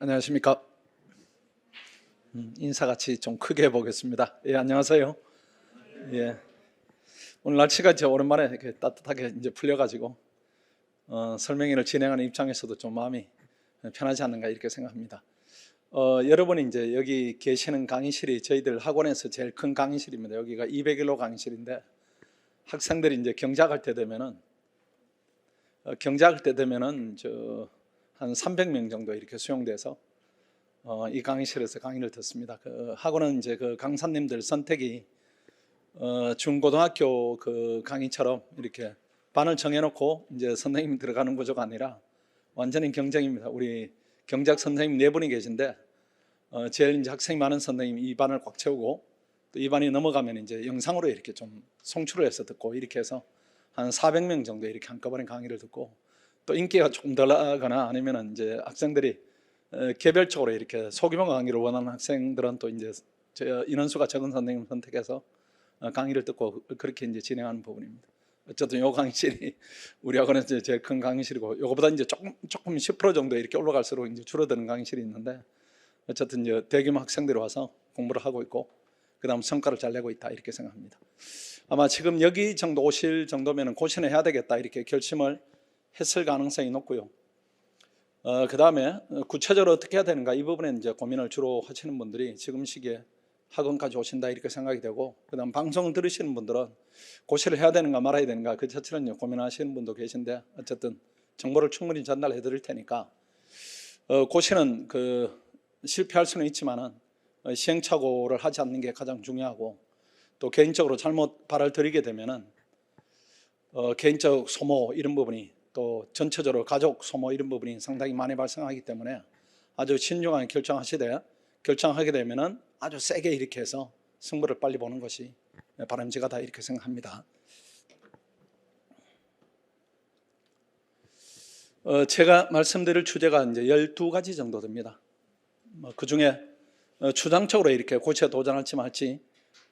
안녕하십니까. 인사같이 좀 크게 해보겠습니다. 예, 안녕하세요. 예, 오늘 날씨가 이제 오랜만에 이렇게 따뜻하게 이제 풀려가지고 설명회를 진행하는 입장에서도 좀 마음이 편하지 않는가 이렇게 생각합니다. 여러분이 이제 여기 계시는 강의실이 저희들 학원에서 제일 큰 강의실입니다. 여기가 200일로 강의실인데 학생들이 이제 경작할 때 되면은 한 300명 정도 이렇게 수용돼서 이 강의실에서 강의를 듣습니다. 그 학원은 이제 그 강사님들 선택이 중고등학교 그 강의처럼 이렇게 반을 정해놓고 이제 선생님이 들어가는 구조가 아니라 완전히 경쟁입니다. 우리 경작 선생님 4분이 계신데 제일 이제 학생이 많은 선생님이 이 반을 꽉 채우고 또 이 반이 넘어가면 이제 영상으로 이렇게 좀 송출을 해서 듣고 이렇게 해서 한 400명 정도 이렇게 한꺼번에 강의를 듣고 또 인기가 조금 덜 나거나 아니면은 이제 학생들이 개별적으로 이렇게 소규모 강의를 원하는 학생들은 또 이제 인원수가 적은 선생님 선택해서 강의를 듣고 그렇게 이제 진행하는 부분입니다. 어쨌든 요 강의실이 우리 학원에서 제일 큰 강의실이고 요거보다 이제 조금 10% 정도 이렇게 올라갈수록 이제 줄어드는 강의실이 있는데 어쨌든 이제 대규모 학생들이 와서 공부를 하고 있고 그다음 성과를 잘 내고 있다 이렇게 생각합니다. 아마 지금 여기 정도 오실 정도면은 고시는 해야 되겠다 이렇게 결심을 했을 가능성이 높고요. 그 다음에 구체적으로 어떻게 해야 되는가 이 부분에 이제 고민을 주로 하시는 분들이 지금 시기에 학원까지 오신다 이렇게 생각이 되고 그 다음 방송을 들으시는 분들은 고시를 해야 되는가 말아야 되는가 그 자체는 고민하시는 분도 계신데 어쨌든 정보를 충분히 전달해 드릴 테니까 고시는 실패할 수는 있지만은 시행착오를 하지 않는 게 가장 중요하고 또 개인적으로 잘못 발을 들이게 되면은 개인적 소모 이런 부분이 또 전체적으로 가족 소모 이런 부분이 상당히 많이 발생하기 때문에 아주 신중하게 결정하게 되면은 아주 세게 이렇게 해서 승부를 빨리 보는 것이 바람직하다 이렇게 생각합니다. 제가 말씀드릴 주제가 이제 12가지 정도 됩니다. 그 중에 추상적으로 이렇게 고시에 도전할지 말지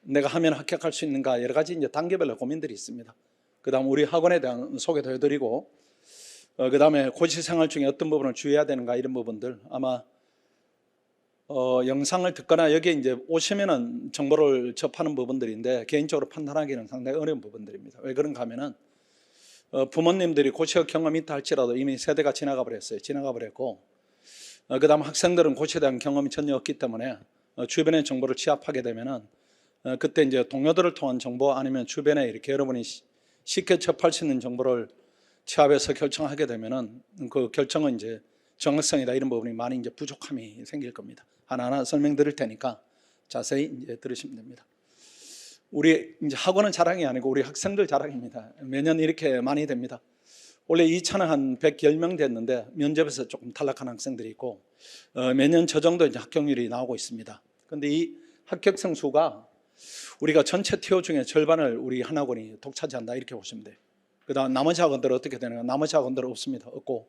내가 하면 합격할 수 있는가 여러 가지 이제 단계별로 고민들이 있습니다. 그 다음 우리 학원에 대한 소개도 해드리고 그 다음에 고시 생활 중에 어떤 부분을 주의해야 되는가 이런 부분들 아마 영상을 듣거나 여기에 이제 오시면은 정보를 접하는 부분들인데 개인적으로 판단하기는 상당히 어려운 부분들입니다. 왜 그런가 하면은 부모님들이 고시의 경험이 있다 할지라도 이미 세대가 지나가 버렸고 그 다음 학생들은 고시에 대한 경험이 전혀 없기 때문에 주변의 정보를 취합하게 되면은 그때 이제 동료들을 통한 정보 아니면 주변에 이렇게 여러분이 쉽게 접할 수 있는 정보를 취합해서 결정하게 되면은 그 결정은 이제 정확성이다 이런 부분이 많이 이제 부족함이 생길 겁니다. 하나하나 설명드릴 테니까 자세히 이제 들으시면 됩니다. 우리 이제 학원은 자랑이 아니고 우리 학생들 자랑입니다. 매년 이렇게 많이 됩니다. 원래 2차는 한 110명 됐는데 면접에서 조금 탈락한 학생들이 있고 매년 저 정도 이제 합격률이 나오고 있습니다. 그런데 이 합격생 수가 우리가 전체 TO 중에 절반을 우리 한 학원이 독차지한다 이렇게 보시면 돼요. 그 다음 나머지 학원들은 어떻게 되는가? 나머지 학원들은 없습니다. 없고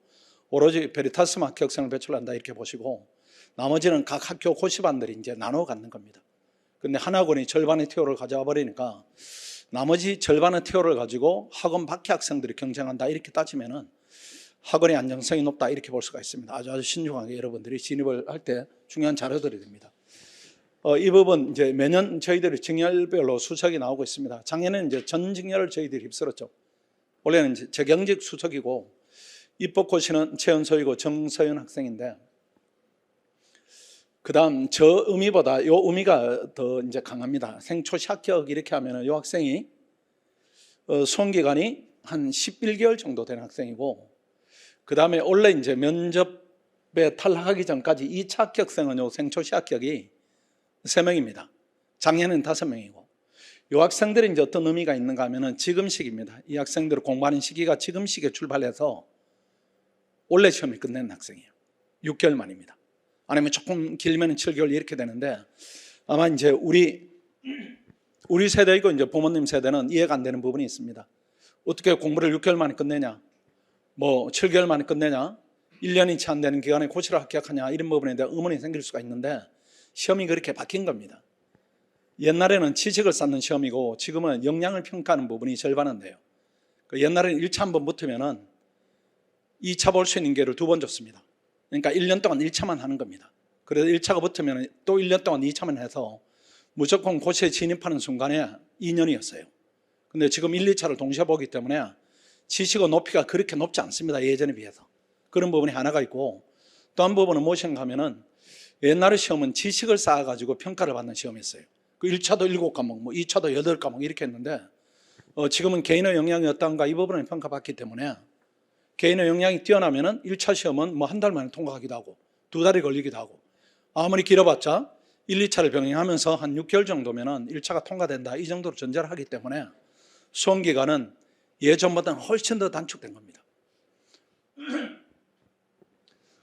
오로지 베리타스만 합격생을 배출한다 이렇게 보시고 나머지는 각 학교 고시반들이 이제 나눠 갖는 겁니다. 근데 한 학원이 절반의 TO를 가져와 버리니까 나머지 절반의 TO를 가지고 학원 밖의 학생들이 경쟁한다 이렇게 따지면은 학원의 안정성이 높다 이렇게 볼 수가 있습니다. 아주 신중하게 여러분들이 진입을 할 때 중요한 자료들이 됩니다. 이 부분 이제 매년 저희들이 직렬별로 수석이 나오고 있습니다. 작년에는 이제 전 직렬을 저희들이 휩쓸었죠. 원래는 이제 재경직 수석이고 입법고시는 최연소이고 정서연 학생인데 그 다음 저 의미보다 요 의미가 더 이제 강합니다. 생초시 합격 이렇게 하면은 요 학생이 수험기간이 한 11개월 정도 된 학생이고 그 다음에 원래 이제 면접에 탈락하기 전까지 2차 합격생은 요 생초시 합격이 3명입니다. 작년에는 5명이고 이 학생들이 이제 어떤 의미가 있는가 하면은 지금 시기입니다. 이 학생들을 공부하는 시기가 지금 시기에 출발해서 원래 시험을 끝낸 학생이에요. 6개월 만입니다. 아니면 조금 길면 7개월 이렇게 되는데 아마 이제 우리 세대이고 이제 부모님 세대는 이해가 안 되는 부분이 있습니다. 어떻게 공부를 6개월 만에 끝내냐? 뭐 7개월 만에 끝내냐? 1년이 채 안 되는 기간에 고시를 합격하냐? 이런 부분에 대한 의문이 생길 수가 있는데 시험이 그렇게 바뀐 겁니다. 옛날에는 지식을 쌓는 시험이고 지금은 역량을 평가하는 부분이 절반은 돼요. 옛날에는 1차 한번 붙으면은 2차 볼 수 있는 기회를 2번 줬습니다. 그러니까 1년 동안 1차만 하는 겁니다. 그래서 1차가 붙으면 또 1년 동안 2차만 해서 무조건 고시에 진입하는 순간에 2년이었어요. 근데 지금 1, 2차를 동시에 보기 때문에 지식의 높이가 그렇게 높지 않습니다. 예전에 비해서. 그런 부분이 하나가 있고, 또 한 부분은 무엇인가 하면은 옛날의 시험은 지식을 쌓아가지고 평가를 받는 시험이었어요. 그 1차도 7과목, 뭐 2차도 8과목 이렇게 했는데 지금은 개인의 역량이 어떤가 이 부분을 평가받기 때문에 개인의 역량이 뛰어나면은 1차 시험은 뭐 한 달 만에 통과하기도 하고 2달이 걸리기도 하고 아무리 길어봤자 1, 2차를 병행하면서 한 6개월 정도면은 1차가 통과된다 이 정도로 전제를 하기 때문에 수험 기간은 예전보다는 훨씬 더 단축된 겁니다.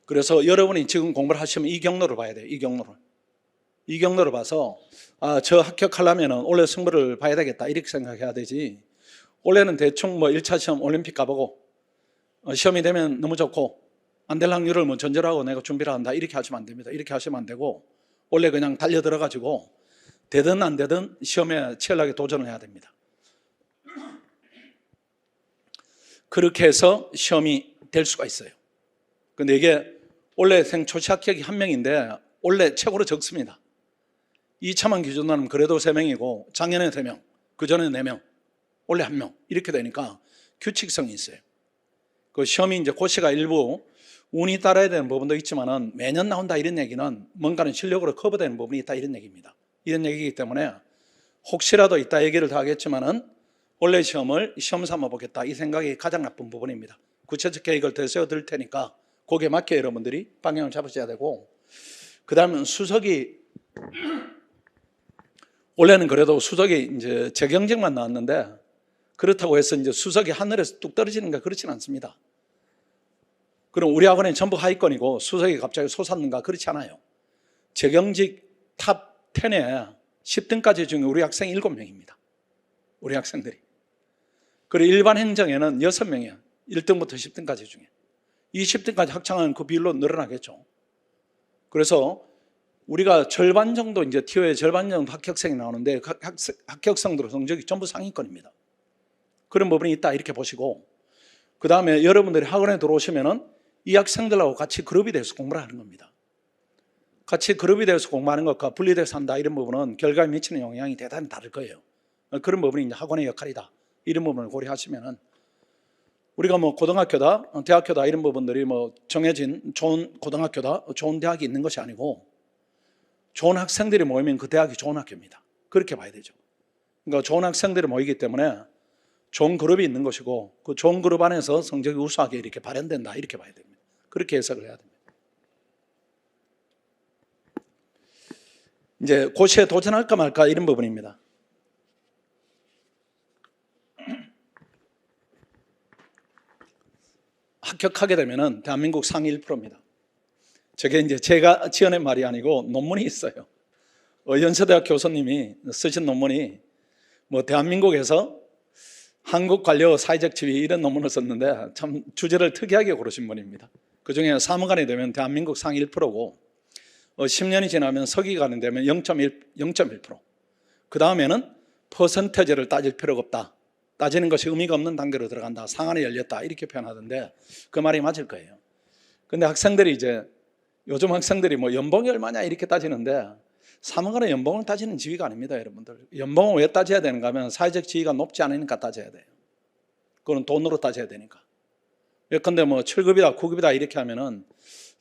그래서 여러분이 지금 공부를 하시면 이 경로를 봐야 돼요. 이 경로를 봐서 저 합격하려면 올해 승부를 봐야 되겠다 이렇게 생각해야 되지, 올해는 대충 뭐 1차 시험 올림픽 가보고 시험이 되면 너무 좋고 안 될 확률을 뭐 전제로 하고 내가 준비를 한다 이렇게 하시면 안 됩니다. 이렇게 하시면 안 되고 원래 그냥 달려들어가지고 되든 안 되든 시험에 치열하게 도전을 해야 됩니다. 그렇게 해서 시험이 될 수가 있어요. 근데 이게 올해생 초시 합격이 1명인데 원래 최고로 적습니다. 2차만 기준으로 하면 그래도 3명이고 작년에 3명, 그전에 4명, 원래 1명 이렇게 되니까 규칙성이 있어요. 그 시험이 이제 고시가 일부 운이 따라야 되는 부분도 있지만은 매년 나온다 이런 얘기는 뭔가는 실력으로 커버되는 부분이 있다 이런 얘기입니다. 이런 얘기이기 때문에 혹시라도 이따 얘기를 더 하겠지만은 원래 시험을 시험 삼아 보겠다 이 생각이 가장 나쁜 부분입니다. 구체적 계획을 더 세워 드릴 테니까 거기에 맞게 여러분들이 방향을 잡으셔야 되고, 그 다음은 수석이 원래는 그래도 수석이 이제 재경직만 나왔는데 그렇다고 해서 이제 수석이 하늘에서 뚝 떨어지는가 그렇지는 않습니다. 그럼 우리 학원은 전부 하위권이고 수석이 갑자기 솟았는가 그렇지 않아요. 재경직 탑 10에 10등까지 중에 우리 학생이 7명입니다. 우리 학생들이. 그리고 일반 행정에는 6명이에요. 1등부터 10등까지 중에. 20등까지 학창하는 그 비율로 늘어나겠죠. 그래서 우리가 절반 정도 이제 티어의 절반 정도 합격생이 나오는데 합격생들 성적이 전부 상위권입니다. 그런 부분이 있다 이렇게 보시고, 그 다음에 여러분들이 학원에 들어오시면은 이 학생들하고 같이 그룹이 돼서 공부를 하는 겁니다. 같이 그룹이 돼서 공부하는 것과 분리돼서 한다 이런 부분은 결과에 미치는 영향이 대단히 다를 거예요. 그런 부분이 이제 학원의 역할이다 이런 부분을 고려하시면은, 우리가 뭐 고등학교다, 대학교다 이런 부분들이 뭐 정해진 좋은 고등학교다, 좋은 대학이 있는 것이 아니고 좋은 학생들이 모이면 그 대학이 좋은 학교입니다. 그렇게 봐야 되죠. 그러니까 좋은 학생들이 모이기 때문에 좋은 그룹이 있는 것이고 그 좋은 그룹 안에서 성적이 우수하게 이렇게 발현된다 이렇게 봐야 됩니다. 그렇게 해석을 해야 됩니다. 이제 고시에 도전할까 말까 이런 부분입니다. 합격하게 되면은 대한민국 상위 1%입니다. 저게 이제 제가 지어낸 말이 아니고 논문이 있어요. 연세대학 교수님이 쓰신 논문이 뭐 대한민국에서 한국 관료 사회적 지위 이런 논문을 썼는데 참 주제를 특이하게 고르신 분입니다. 그중에 사무관이 되면 대한민국 상위 1%고 10년이 지나면 서기관이 되면 0.1%. 그 다음에는 퍼센테이지를 따질 필요가 없다. 따지는 것이 의미가 없는 단계로 들어간다. 상한이 열렸다. 이렇게 표현하던데 그 말이 맞을 거예요. 근데 학생들이 이제 요즘 학생들이 뭐 연봉이 얼마냐 이렇게 따지는데 사무관의 연봉을 따지는 지위가 아닙니다, 여러분들. 연봉을 왜 따져야 되는가 하면 사회적 지위가 높지 않으니까 따져야 돼요. 그건 돈으로 따져야 되니까. 예컨대 뭐 7급이다, 9급이다 이렇게 하면은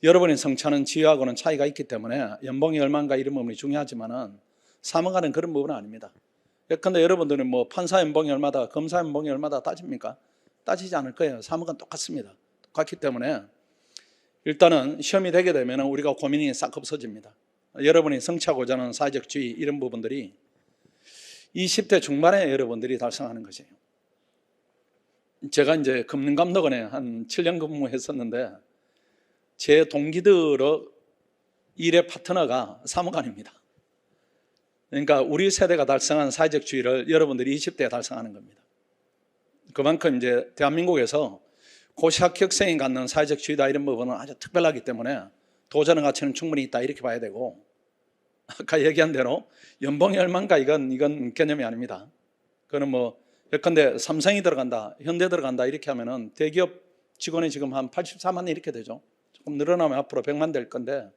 여러분이 성취하는 지위하고는 차이가 있기 때문에 연봉이 얼마인가 이런 부분이 중요하지만은 사무관은 그런 부분은 아닙니다. 예컨대 여러분들은 뭐 판사 연봉이 얼마다, 검사 연봉이 얼마다 따집니까? 따지지 않을 거예요. 사무관 똑같습니다. 똑같기 때문에 일단은 시험이 되게 되면 우리가 고민이 싹 없어집니다. 여러분이 성취하고자 하는 사회적 지위 이런 부분들이 20대 중반에 여러분들이 달성하는 것이에요. 제가 이제 금융감독원에 한 7년 근무했었는데 제 동기들의 일의 파트너가 사무관입니다. 그러니까 우리 세대가 달성한 사회적 지위를 여러분들이 20대에 달성하는 겁니다. 그만큼 이제 대한민국에서 고시 합격생이 갖는 사회적 지위다 이런 부분은 아주 특별하기 때문에 도전의 가치는 충분히 있다 이렇게 봐야 되고, 아까 얘기한 대로 연봉이 얼마인가 이건 개념이 아닙니다. 그거는 뭐 예컨대 삼성이 들어간다, 현대 들어간다 이렇게 하면은 대기업 직원이 지금 한 84만 원 이렇게 되죠. 조금 늘어나면 앞으로 100만 될 건데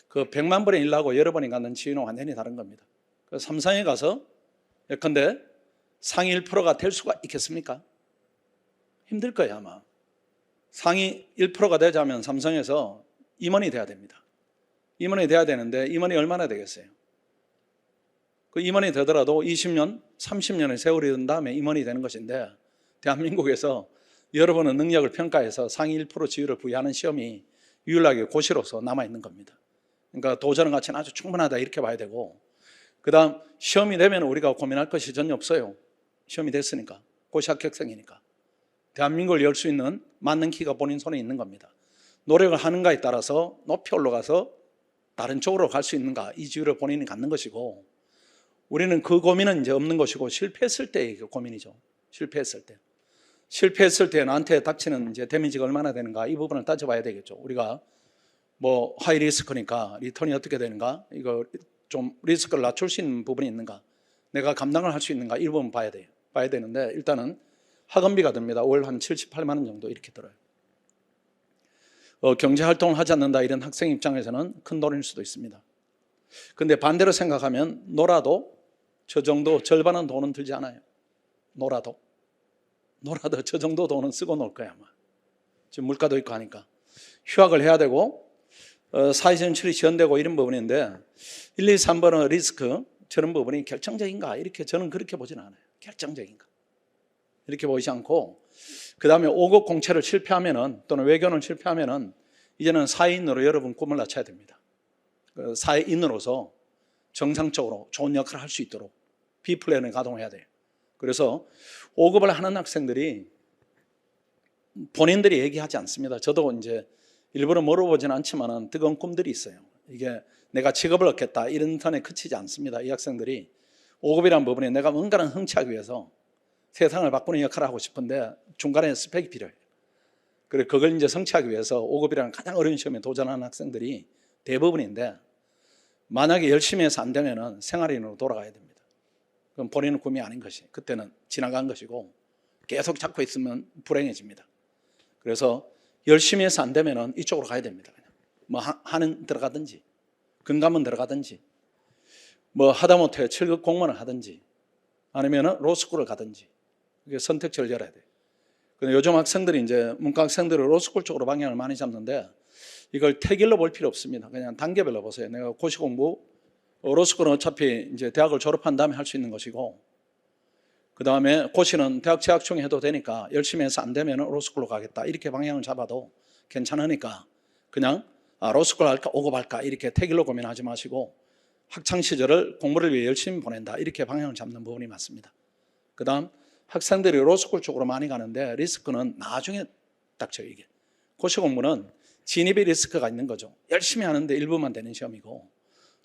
그 100만 번의 일하고 여러 번이 갖는 지위는 완전히 다른 겁니다. 그 삼성에 가서 예컨대 상위 1%가 될 수가 있겠습니까? 힘들 거예요 아마. 상위 1%가 되자면 삼성에서 임원이 돼야 됩니다. 임원이 돼야 되는데 임원이 얼마나 되겠어요? 그 임원이 되더라도 20년, 30년의 세월이 든 다음에 임원이 되는 것인데 대한민국에서 여러분의 능력을 평가해서 상위 1% 지위를 부여하는 시험이 유일하게 고시로서 남아있는 겁니다. 그러니까 도전의 가치는 아주 충분하다 이렇게 봐야 되고, 그 다음 시험이 되면 우리가 고민할 것이 전혀 없어요. 시험이 됐으니까. 고시 합격생이니까. 대한민국을 열 수 있는 맞는 키가 본인 손에 있는 겁니다. 노력을 하는가에 따라서 높이 올라가서 다른 쪽으로 갈 수 있는가, 이 지위를 본인이 갖는 것이고, 우리는 그 고민은 이제 없는 것이고 실패했을 때의 그 고민이죠. 실패했을 때. 실패했을 때 나한테 닥치는 이제 데미지가 얼마나 되는가, 이 부분을 따져봐야 되겠죠. 우리가 뭐 하이 리스크니까 리턴이 어떻게 되는가, 이거 좀 리스크를 낮출 수 있는 부분이 있는가, 내가 감당을 할 수 있는가, 이 부분 봐야 돼요. 봐야 되는데 일단은 학원비가 듭니다. 월 한 78만 원 정도 이렇게 들어요. 경제활동을 하지 않는다 이런 학생 입장에서는 큰 돈일 수도 있습니다. 근데 반대로 생각하면 놀아도 저 정도 절반은 돈은 들지 않아요. 놀아도 저 정도 돈은 쓰고 놀 거야 아마. 지금 물가도 있고 하니까. 휴학을 해야 되고 사회전출이 지연되고 이런 부분인데 1, 2, 3번의 리스크 저런 부분이 결정적인가, 이렇게 저는 그렇게 보지는 않아요. 결정적인가 이렇게 보이지 않고, 그 다음에 5급 공채를 실패하면은, 또는 외교는 실패하면은 이제는 사회인으로 여러분 꿈을 낮춰야 됩니다. 사회인으로서 정상적으로 좋은 역할을 할 수 있도록 B플랜을 가동해야 돼요. 그래서 5급을 하는 학생들이 본인들이 얘기하지 않습니다. 저도 이제 일부러 물어보지는 않지만은 뜨거운 꿈들이 있어요. 이게 내가 직업을 얻겠다 이런 선에 그치지 않습니다. 이 학생들이 5급이라는 부분에 내가 뭔가를 흥취하기 위해서 세상을 바꾸는 역할을 하고 싶은데 중간에 스펙이 필요해요. 그래 그걸 이제 성취하기 위해서 5급이라는 가장 어려운 시험에 도전하는 학생들이 대부분인데, 만약에 열심히 해서 안 되면은 생활인으로 돌아가야 됩니다. 그럼 본인은 꿈이 아닌 것이, 그때는 지나간 것이고 계속 잡고 있으면 불행해집니다. 그래서 열심히 해서 안 되면은 이쪽으로 가야 됩니다. 그냥 뭐 하는 들어가든지 금감원 들어가든지 뭐 하다못해 7급 공무원을 하든지 아니면은 로스쿨을 가든지, 이게 선택지를 열어야 돼요. 근데 요즘 학생들이 이제 문과 학생들을 로스쿨 쪽으로 방향을 많이 잡는데 이걸 태길로 볼 필요 없습니다. 그냥 단계별로 보세요. 내가 고시 공부, 로스쿨은 어차피 이제 대학을 졸업한 다음에 할 수 있는 것이고, 그 다음에 고시는 대학 재학 중에 해도 되니까 열심히 해서 안 되면 로스쿨로 가겠다 이렇게 방향을 잡아도 괜찮으니까 그냥 로스쿨 할까 5급 할까 이렇게 태길로 고민하지 마시고 학창시절을 공부를 위해 열심히 보낸다 이렇게 방향을 잡는 부분이 맞습니다. 그 다음 학생들이 로스쿨 쪽으로 많이 가는데 리스크는 나중에 닥쳐요. 이게 고시 공부는 진입의 리스크가 있는 거죠. 열심히 하는데 일부만 되는 시험이고,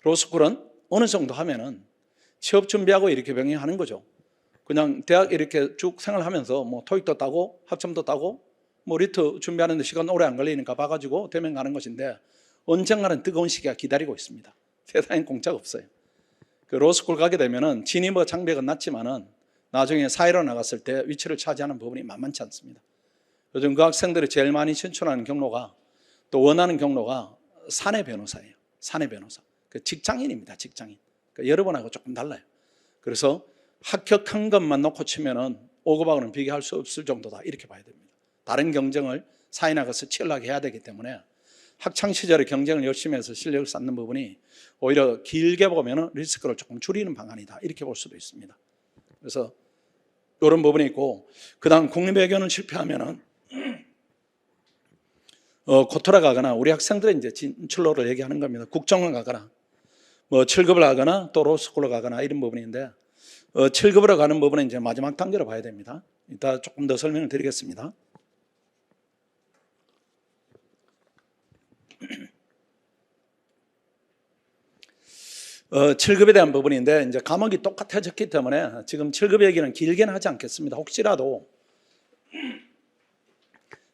로스쿨은 어느 정도 하면은 취업 준비하고 이렇게 병행하는 거죠. 그냥 대학 이렇게 쭉 생활하면서 뭐 토익도 따고 학점도 따고 뭐 리트 준비하는데 시간 오래 안 걸리니까 봐가지고 되면 가는 것인데, 언젠가는 뜨거운 시기가 기다리고 있습니다. 세상엔 공짜가 없어요. 그 로스쿨 가게 되면은 진입의 장벽은 낮지만은 나중에 사회로 나갔을 때 위치를 차지하는 부분이 만만치 않습니다. 요즘 그 학생들이 제일 많이 신청하는 경로가, 또 원하는 경로가 사내 변호사예요. 사내 변호사. 그 직장인입니다. 직장인. 그러니까 여러분하고 조금 달라요. 그래서 합격한 것만 놓고 치면은 5급하고는 비교할 수 없을 정도다 이렇게 봐야 됩니다. 다른 경쟁을 사회 나가서 치열하게 해야 되기 때문에 학창 시절에 경쟁을 열심히 해서 실력을 쌓는 부분이 오히려 길게 보면은 리스크를 조금 줄이는 방안이다 이렇게 볼 수도 있습니다. 그래서 이런 부분이 있고, 그 다음 국립외교는 실패하면은 코토라 가거나, 우리 학생들은 이제 진출로를 얘기하는 겁니다. 국정원 가거나 뭐 7급을 하거나 또 로스쿨로 가거나 이런 부분인데, 7급으로 가는 부분은 이제 마지막 단계로 봐야 됩니다. 이따 조금 더 설명을 드리겠습니다. 7급에 대한 부분인데, 이제 과목이 똑같아졌기 때문에 지금 7급 얘기는 길게는 하지 않겠습니다. 혹시라도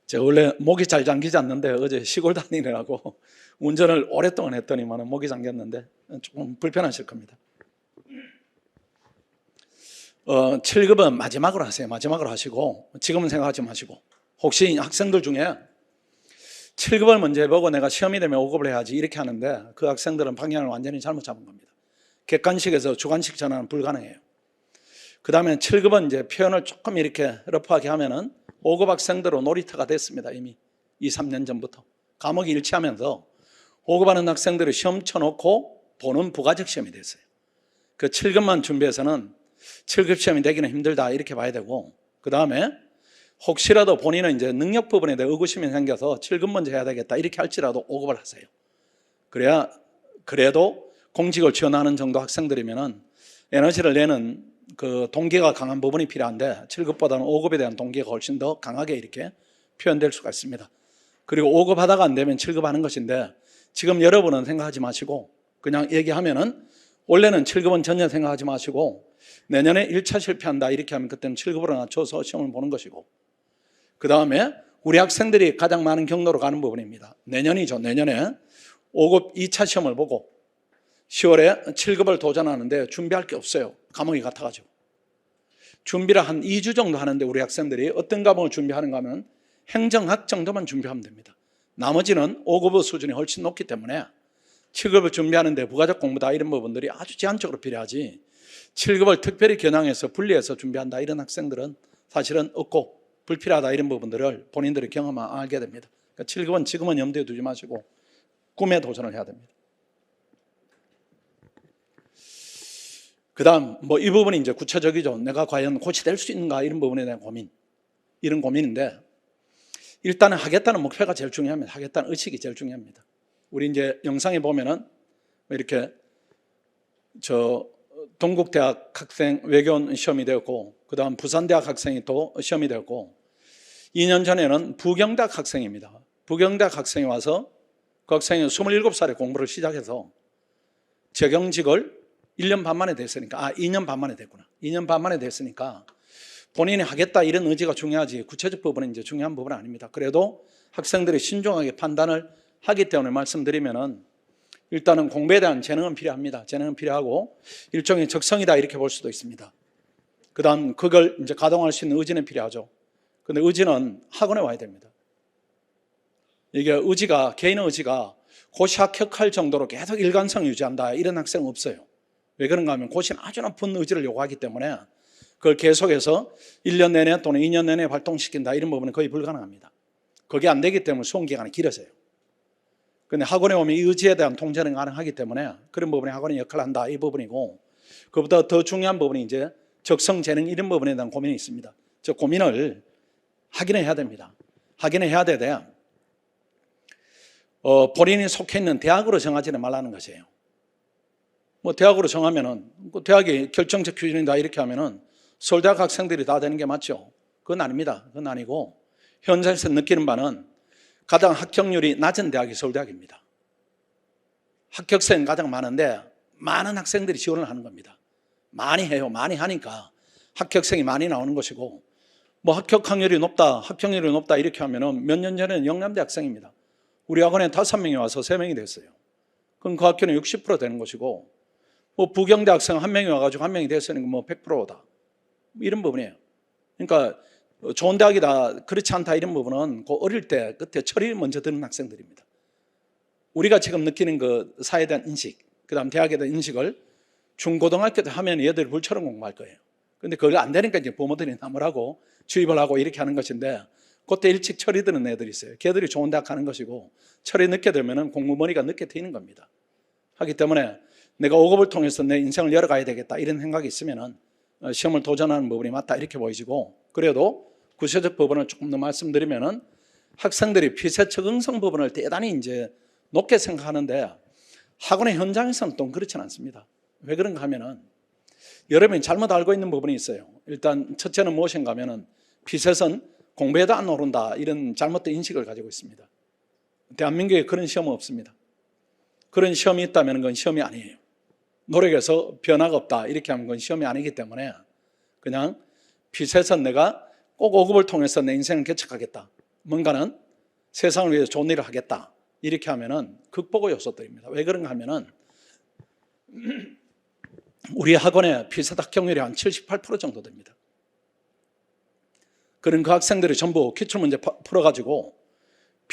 제가 원래 목이 잘 잠기지 않는데 어제 시골 다니느라고 운전을 오랫동안 했더니만 목이 잠겼는데 조금 불편하실 겁니다. 7급은 마지막으로 하세요. 마지막으로 하시고 지금은 생각하지 마시고, 혹시 학생들 중에 7급을 먼저 해보고 내가 시험이 되면 5급을 해야지 이렇게 하는데 그 학생들은 방향을 완전히 잘못 잡은 겁니다. 객관식에서 주관식 전환은 불가능해요. 그 다음에 7급은 이제 표현을 조금 이렇게 러프하게 하면은 5급 학생들은 놀이터가 됐습니다. 이미 2, 3년 전부터. 과목이 일치하면서 5급 하는 학생들이 시험 쳐놓고 보는 부가적 시험이 됐어요. 그 7급만 준비해서는 7급 시험이 되기는 힘들다 이렇게 봐야 되고, 그 다음에 혹시라도 본인은 이제 능력 부분에 대해 의구심이 생겨서 7급 먼저 해야 되겠다 이렇게 할지라도 5급을 하세요. 그래야 그래도 공직을 지원하는 정도 학생들이면은 에너지를 내는 그 동기가 강한 부분이 필요한데 7급보다는 5급에 대한 동기가 훨씬 더 강하게 이렇게 표현될 수가 있습니다. 그리고 5급 하다가 안 되면 7급 하는 것인데 지금 여러분은 생각하지 마시고 그냥 얘기하면은 원래는 7급은 전혀 생각하지 마시고 내년에 1차 실패한다 이렇게 하면 그때는 7급으로 낮춰서 시험을 보는 것이고, 그 다음에 우리 학생들이 가장 많은 경로로 가는 부분입니다. 내년이죠. 내년에 5급 2차 시험을 보고 10월에 7급을 도전하는데 준비할 게 없어요. 과목이 같아가지고. 준비를 한 2주 정도 하는데 우리 학생들이 어떤 과목을 준비하는가 하면 행정학 정도만 준비하면 됩니다. 나머지는 5급 수준이 훨씬 높기 때문에 7급을 준비하는데 부가적 공부다 이런 부분들이 아주 제한적으로 필요하지 7급을 특별히 겨냥해서 분리해서 준비한다 이런 학생들은 사실은 없고 불필요하다 이런 부분들을 본인들이 경험하면 알게 됩니다. 그러니까 7급은 지금은 염두에 두지 마시고 꿈에 도전을 해야 됩니다. 그 다음 이 부분이 이제 구체적이죠. 내가 과연 코치 될 수 있는가 이런 부분에 대한 고민, 이런 고민인데 일단은 하겠다는 목표가 제일 중요합니다. 하겠다는 의식이 제일 중요합니다. 우리 이제 영상에 보면은 이렇게 동국대학 학생 외교원 시험이 되었고 그 다음 부산대학 학생이 또 시험이 되었고 2년 전에는 부경대학 학생입니다. 부경대학 학생이 와서 그 학생이 27살에 공부를 시작해서 적용직을 1년 반 만에 됐으니까 2년 반 만에 됐구나. 2년 반 만에 됐으니까 본인이 하겠다 이런 의지가 중요하지 구체적 부분은 이제 중요한 부분은 아닙니다. 그래도 학생들이 신중하게 판단을 하기 때문에 말씀드리면은 일단은 공부에 대한 재능은 필요합니다. 재능은 필요하고 일종의 적성이다 이렇게 볼 수도 있습니다. 그 다음 그걸 이제 가동할 수 있는 의지는 필요하죠. 근데 의지는 학원에 와야 됩니다. 이게 의지가, 개인의 의지가 고시 합격할 정도로 계속 일관성 유지한다 이런 학생은 없어요. 왜 그런가 하면 고시는 아주 높은 의지를 요구하기 때문에 그걸 계속해서 1년 내내 또는 2년 내내 활동시킨다 이런 부분은 거의 불가능합니다. 그게 안 되기 때문에 수험 기간이 길어져요. 그런데 학원에 오면 이 의지에 대한 통제는 가능하기 때문에 그런 부분에 학원이 역할을 한다 이 부분이고, 그보다 더 중요한 부분이 이제 적성, 재능 이런 부분에 대한 고민이 있습니다. 저 고민을 하기는 해야 됩니다. 하기는 해야 되되 본인이 속해 있는 대학으로 정하지는 말라는 것이에요. 대학으로 정하면은 대학이 결정적 기준이다 이렇게 하면은 서울대학 학생들이 다 되는 게 맞죠? 그건 아닙니다. 그건 아니고 현장에서 느끼는 바는 가장 합격률이 낮은 대학이 서울대학입니다. 합격생은 가장 많은데 많은 학생들이 지원을 하는 겁니다. 많이 해요. 많이 하니까 합격생이 많이 나오는 것이고, 합격률이 높다 이렇게 하면은 몇 년 전에는 영남대 학생입니다. 우리 학원에 5명이 와서 3명이 됐어요. 그럼 그 학교는 60% 되는 것이고, 부경대 학생 1명이 와가지고 1명이 됐으니까 100%다. 이런 부분이에요. 그러니까 좋은 대학이다, 그렇지 않다 이런 부분은 그 어릴 때 그때 철이 먼저 드는 학생들입니다. 우리가 지금 느끼는 그 사회에 대한 인식, 그 다음 대학에 대한 인식을 중고등학교 때 하면 얘들이 불처럼 공부할 거예요. 근데 그거 안 되니까 이제 부모들이 나무라고 주입을 하고 이렇게 하는 것인데, 그때 일찍 철이 드는 애들이 있어요. 걔들이 좋은 대학 가는 것이고 철이 늦게 되면은 공부머리가 늦게 트이는 겁니다. 하기 때문에 내가 5급을 통해서 내 인생을 열어가야 되겠다 이런 생각이 있으면은 시험을 도전하는 부분이 맞다 이렇게 보이시고, 그래도 구체적 부분을 조금 더 말씀드리면은 학생들이 피세 적응성 부분을 대단히 이제 높게 생각하는데 학원의 현장에서는 또 그렇지는 않습니다. 왜 그런가 하면은 여러분이 잘못 알고 있는 부분이 있어요. 일단 첫째는 무엇인가 하면은 피셋은 공부에도 안 오른다 이런 잘못된 인식을 가지고 있습니다. 대한민국에 그런 시험은 없습니다. 그런 시험이 있다면 그건 시험이 아니에요. 노력해서 변화가 없다 이렇게 하면 그건 시험이 아니기 때문에 그냥 피셋은 내가 꼭 5급을 통해서 내 인생을 개척하겠다, 뭔가는 세상을 위해서 좋은 일을 하겠다 이렇게 하면은 극복의 요소들입니다. 왜 그런가 하면은 우리 학원의 피셋 합격률이 한 78% 정도 됩니다. 그런 그 학생들이 전부 기출문제 풀어가지고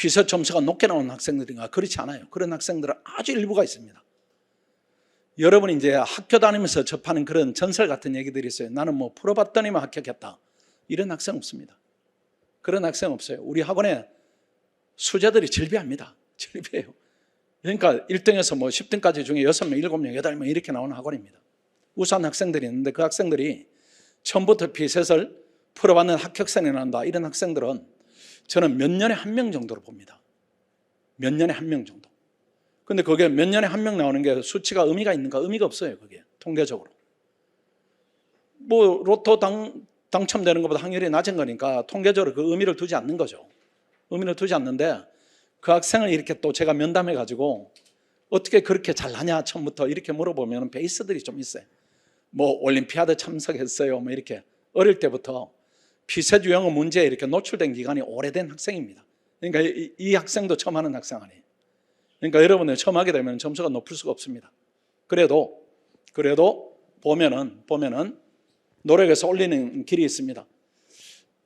피서 점수가 높게 나오는 학생들인가? 그렇지 않아요. 그런 학생들은 아주 일부가 있습니다. 여러분이 이제 학교 다니면서 접하는 그런 전설 같은 얘기들이 있어요. 나는 뭐 풀어봤더니만 합격했다. 이런 학생 없습니다. 그런 학생 없어요. 우리 학원에 수재들이 질비합니다. 질비해요. 그러니까 1등에서 뭐 10등까지 중에 6명, 7명, 8명 이렇게 나오는 학원입니다. 우수한 학생들이 있는데 그 학생들이 처음부터 피셋을 풀어봤는 합격생이 난다. 이런 학생들은 저는 몇 년에 한 명 정도로 봅니다. 몇 년에 한 명 정도. 근데 그게 몇 년에 한 명 나오는 게 수치가 의미가 있는가? 의미가 없어요. 그게 통계적으로. 뭐 로또 당첨되는 것보다 확률이 낮은 거니까 통계적으로 그 의미를 두지 않는 거죠. 의미를 두지 않는데 그 학생을 이렇게 또 제가 면담해 가지고 어떻게 그렇게 잘하냐 처음부터 이렇게 물어보면 베이스들이 좀 있어요. 뭐 올림피아드 참석했어요. 뭐 이렇게 어릴 때부터 피셋 유형의 문제에 이렇게 노출된 기간이 오래된 학생입니다. 그러니까 이 학생도 처음 하는 학생 아니에요. 그러니까 여러분들 처음 하게 되면 점수가 높을 수가 없습니다. 그래도 보면은 노력해서 올리는 길이 있습니다.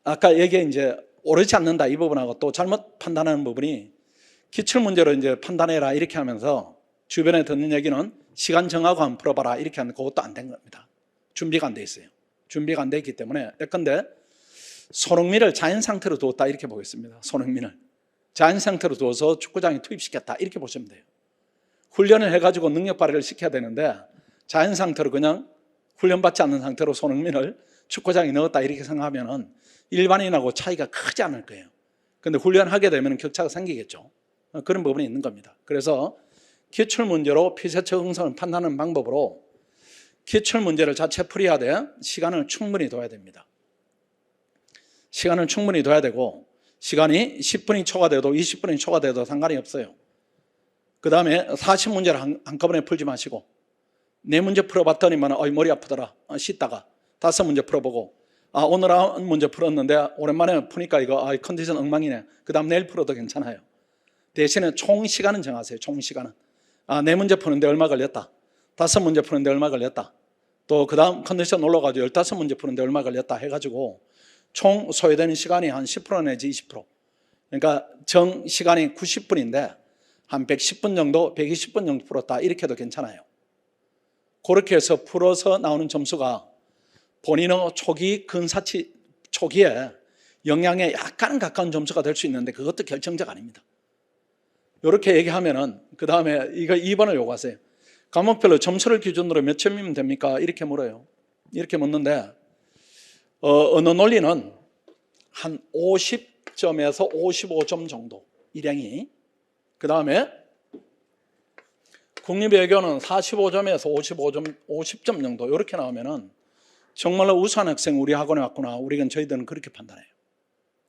아까 얘기에 이제 옳지 않는다 이 부분하고 또 잘못 판단하는 부분이 기출문제로 이제 판단해라 이렇게 하면서 주변에 듣는 얘기는 시간 정하고 한번 풀어봐라 이렇게 하는데 그것도 안 된 겁니다. 준비가 안 돼 있어요. 준비가 안 돼 있기 때문에 예컨대 손흥민을 자연 상태로 두었다 이렇게 보겠습니다. 손흥민을 자연 상태로 두어서 축구장에 투입시켰다 이렇게 보시면 돼요. 훈련을 해가지고 능력 발휘를 시켜야 되는데 자연 상태로 그냥 훈련받지 않는 상태로 손흥민을 축구장에 넣었다 이렇게 생각하면 일반인하고 차이가 크지 않을 거예요. 그런데 훈련하게 되면 격차가 생기겠죠. 그런 부분이 있는 겁니다. 그래서 기출문제로 피셋 적응성을 판단하는 방법으로 기출문제를 자체 풀이해야 돼 시간을 충분히 둬야 됩니다. 시간을 충분히 둬야 되고 시간이 10분이 초과돼도 20분이 초과돼도 상관이 없어요. 그 다음에 40문제를 한꺼번에 풀지 마시고 4문제 풀어봤더니만 머리 아프더라 쉬다가 5문제 풀어보고 오늘 1문제 풀었는데 오랜만에 푸니까 이거 컨디션 엉망이네. 그 다음 내일 풀어도 괜찮아요. 대신에 총 시간은 정하세요. 총 시간은 4문제 푸는데 얼마 걸렸다. 5문제 푸는데 얼마 걸렸다. 또 그 다음 컨디션 올라가지고 15문제 푸는데 얼마 걸렸다 해가지고 총 소요되는 시간이 한 10% 내지 20%. 그러니까 정 시간이 90분인데 한 110분 정도, 120분 정도 풀었다 이렇게 해도 괜찮아요. 그렇게 해서 풀어서 나오는 점수가 본인의 초기 근사치 초기에 영양에 약간 가까운 점수가 될 수 있는데 그것도 결정적 아닙니다. 이렇게 얘기하면은 그 다음에 이거 2번을 요구하세요. 과목별로 점수를 기준으로 몇 점이면 됩니까? 이렇게 물어요. 이렇게 묻는데 언어 논리는 한 50점에서 55점 정도 일행이. 그 다음에 국립외교는 45점에서 55점, 50점 정도 이렇게 나오면은 정말로 우수한 학생 우리 학원에 왔구나. 저희들은 그렇게 판단해요.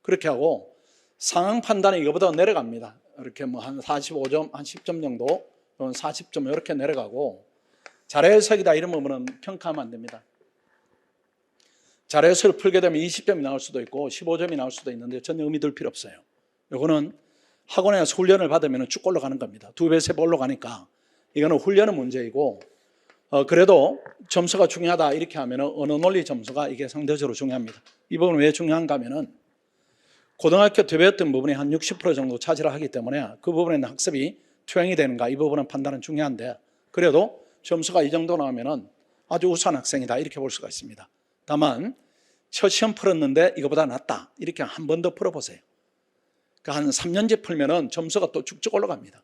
그렇게 하고 상황 판단이 이거보다 내려갑니다. 이렇게 뭐 한 45점, 한 10점 정도, 40점 이렇게 내려가고 자료해석이다 이런 부분은 평가하면 안 됩니다. 자료해석을 풀게 되면 20점이 나올 수도 있고 15점이 나올 수도 있는데 전혀 의미 둘 필요 없어요. 이거는 학원에서 훈련을 받으면 쭉 올라가는 겁니다. 2배, 3배 올라가니까 이거는 훈련의 문제이고 그래도 점수가 중요하다 이렇게 하면 언어 논리 점수가 이게 상대적으로 중요합니다. 이 부분은 왜 중요한가 하면은 고등학교 때 배웠던 부분이 한 60% 정도 차지를 하기 때문에 그 부분에는 학습이 투영이 되는가 이 부분은 판단은 중요한데 그래도 점수가 이 정도 나오면은 아주 우수한 학생이다 이렇게 볼 수가 있습니다. 다만 첫 시험 풀었는데 이거보다 낫다 이렇게 한 번 더 풀어보세요. 한 3년째 풀면은 점수가 또 쭉쭉 올라갑니다.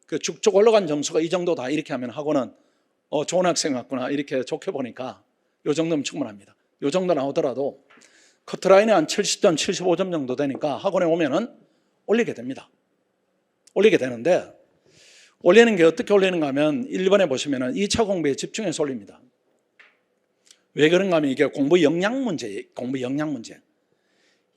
그 쭉쭉 올라간 점수가 이 정도다 이렇게 하면 학원은 좋은 학생 같구나 이렇게 좋게 보니까 이 정도면 충분합니다. 이 정도 나오더라도 커트라인이 한 70점, 75점 정도 되니까 학원에 오면은 올리게 됩니다. 올리게 되는데 올리는 게 어떻게 올리는가 하면 1번에 보시면은 2차 공부에 집중해서 올립니다. 왜 그런가 하면 이게 공부 역량 문제예요. 공부 역량 문제.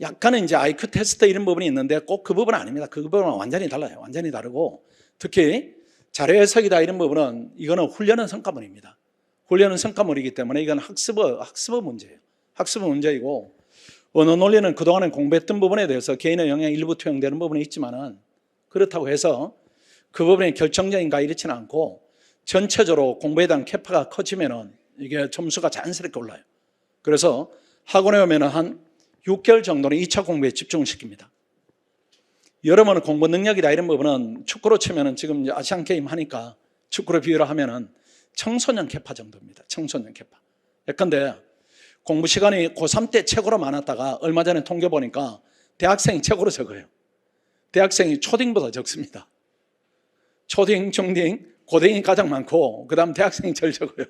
약간은 이제 IQ 테스트 이런 부분이 있는데 꼭 그 부분은 아닙니다. 그 부분은 완전히 달라요. 완전히 다르고 특히 자료해석이다 이런 부분은 이거는 훈련은 성과물입니다. 훈련은 성과물이기 때문에 이건 학습의 문제예요. 학습의 문제이고 언어 논리는 그동안에 공부했던 부분에 대해서 개인의 영향이 일부 투영되는 부분이 있지만은 그렇다고 해서 그 부분이 결정적인가 이렇지는 않고 전체적으로 공부에 대한 캐파가 커지면은 이게 점수가 자연스럽게 올라요. 그래서 학원에 오면은 한 6개월 정도는 2차 공부에 집중을 시킵니다. 여러분은 공부 능력이다 이런 부분은 축구로 치면은 지금 이제 아시안 게임 하니까 축구로 비유를 하면은 청소년 캐파 정도입니다. 청소년 캐파. 예컨대 공부 시간이 고3 때 최고로 많았다가 얼마 전에 통계 보니까 대학생이 최고로 적어요. 대학생이 초딩보다 적습니다. 초딩, 중딩, 고딩이 가장 많고 그 다음 대학생이 제일 적어요.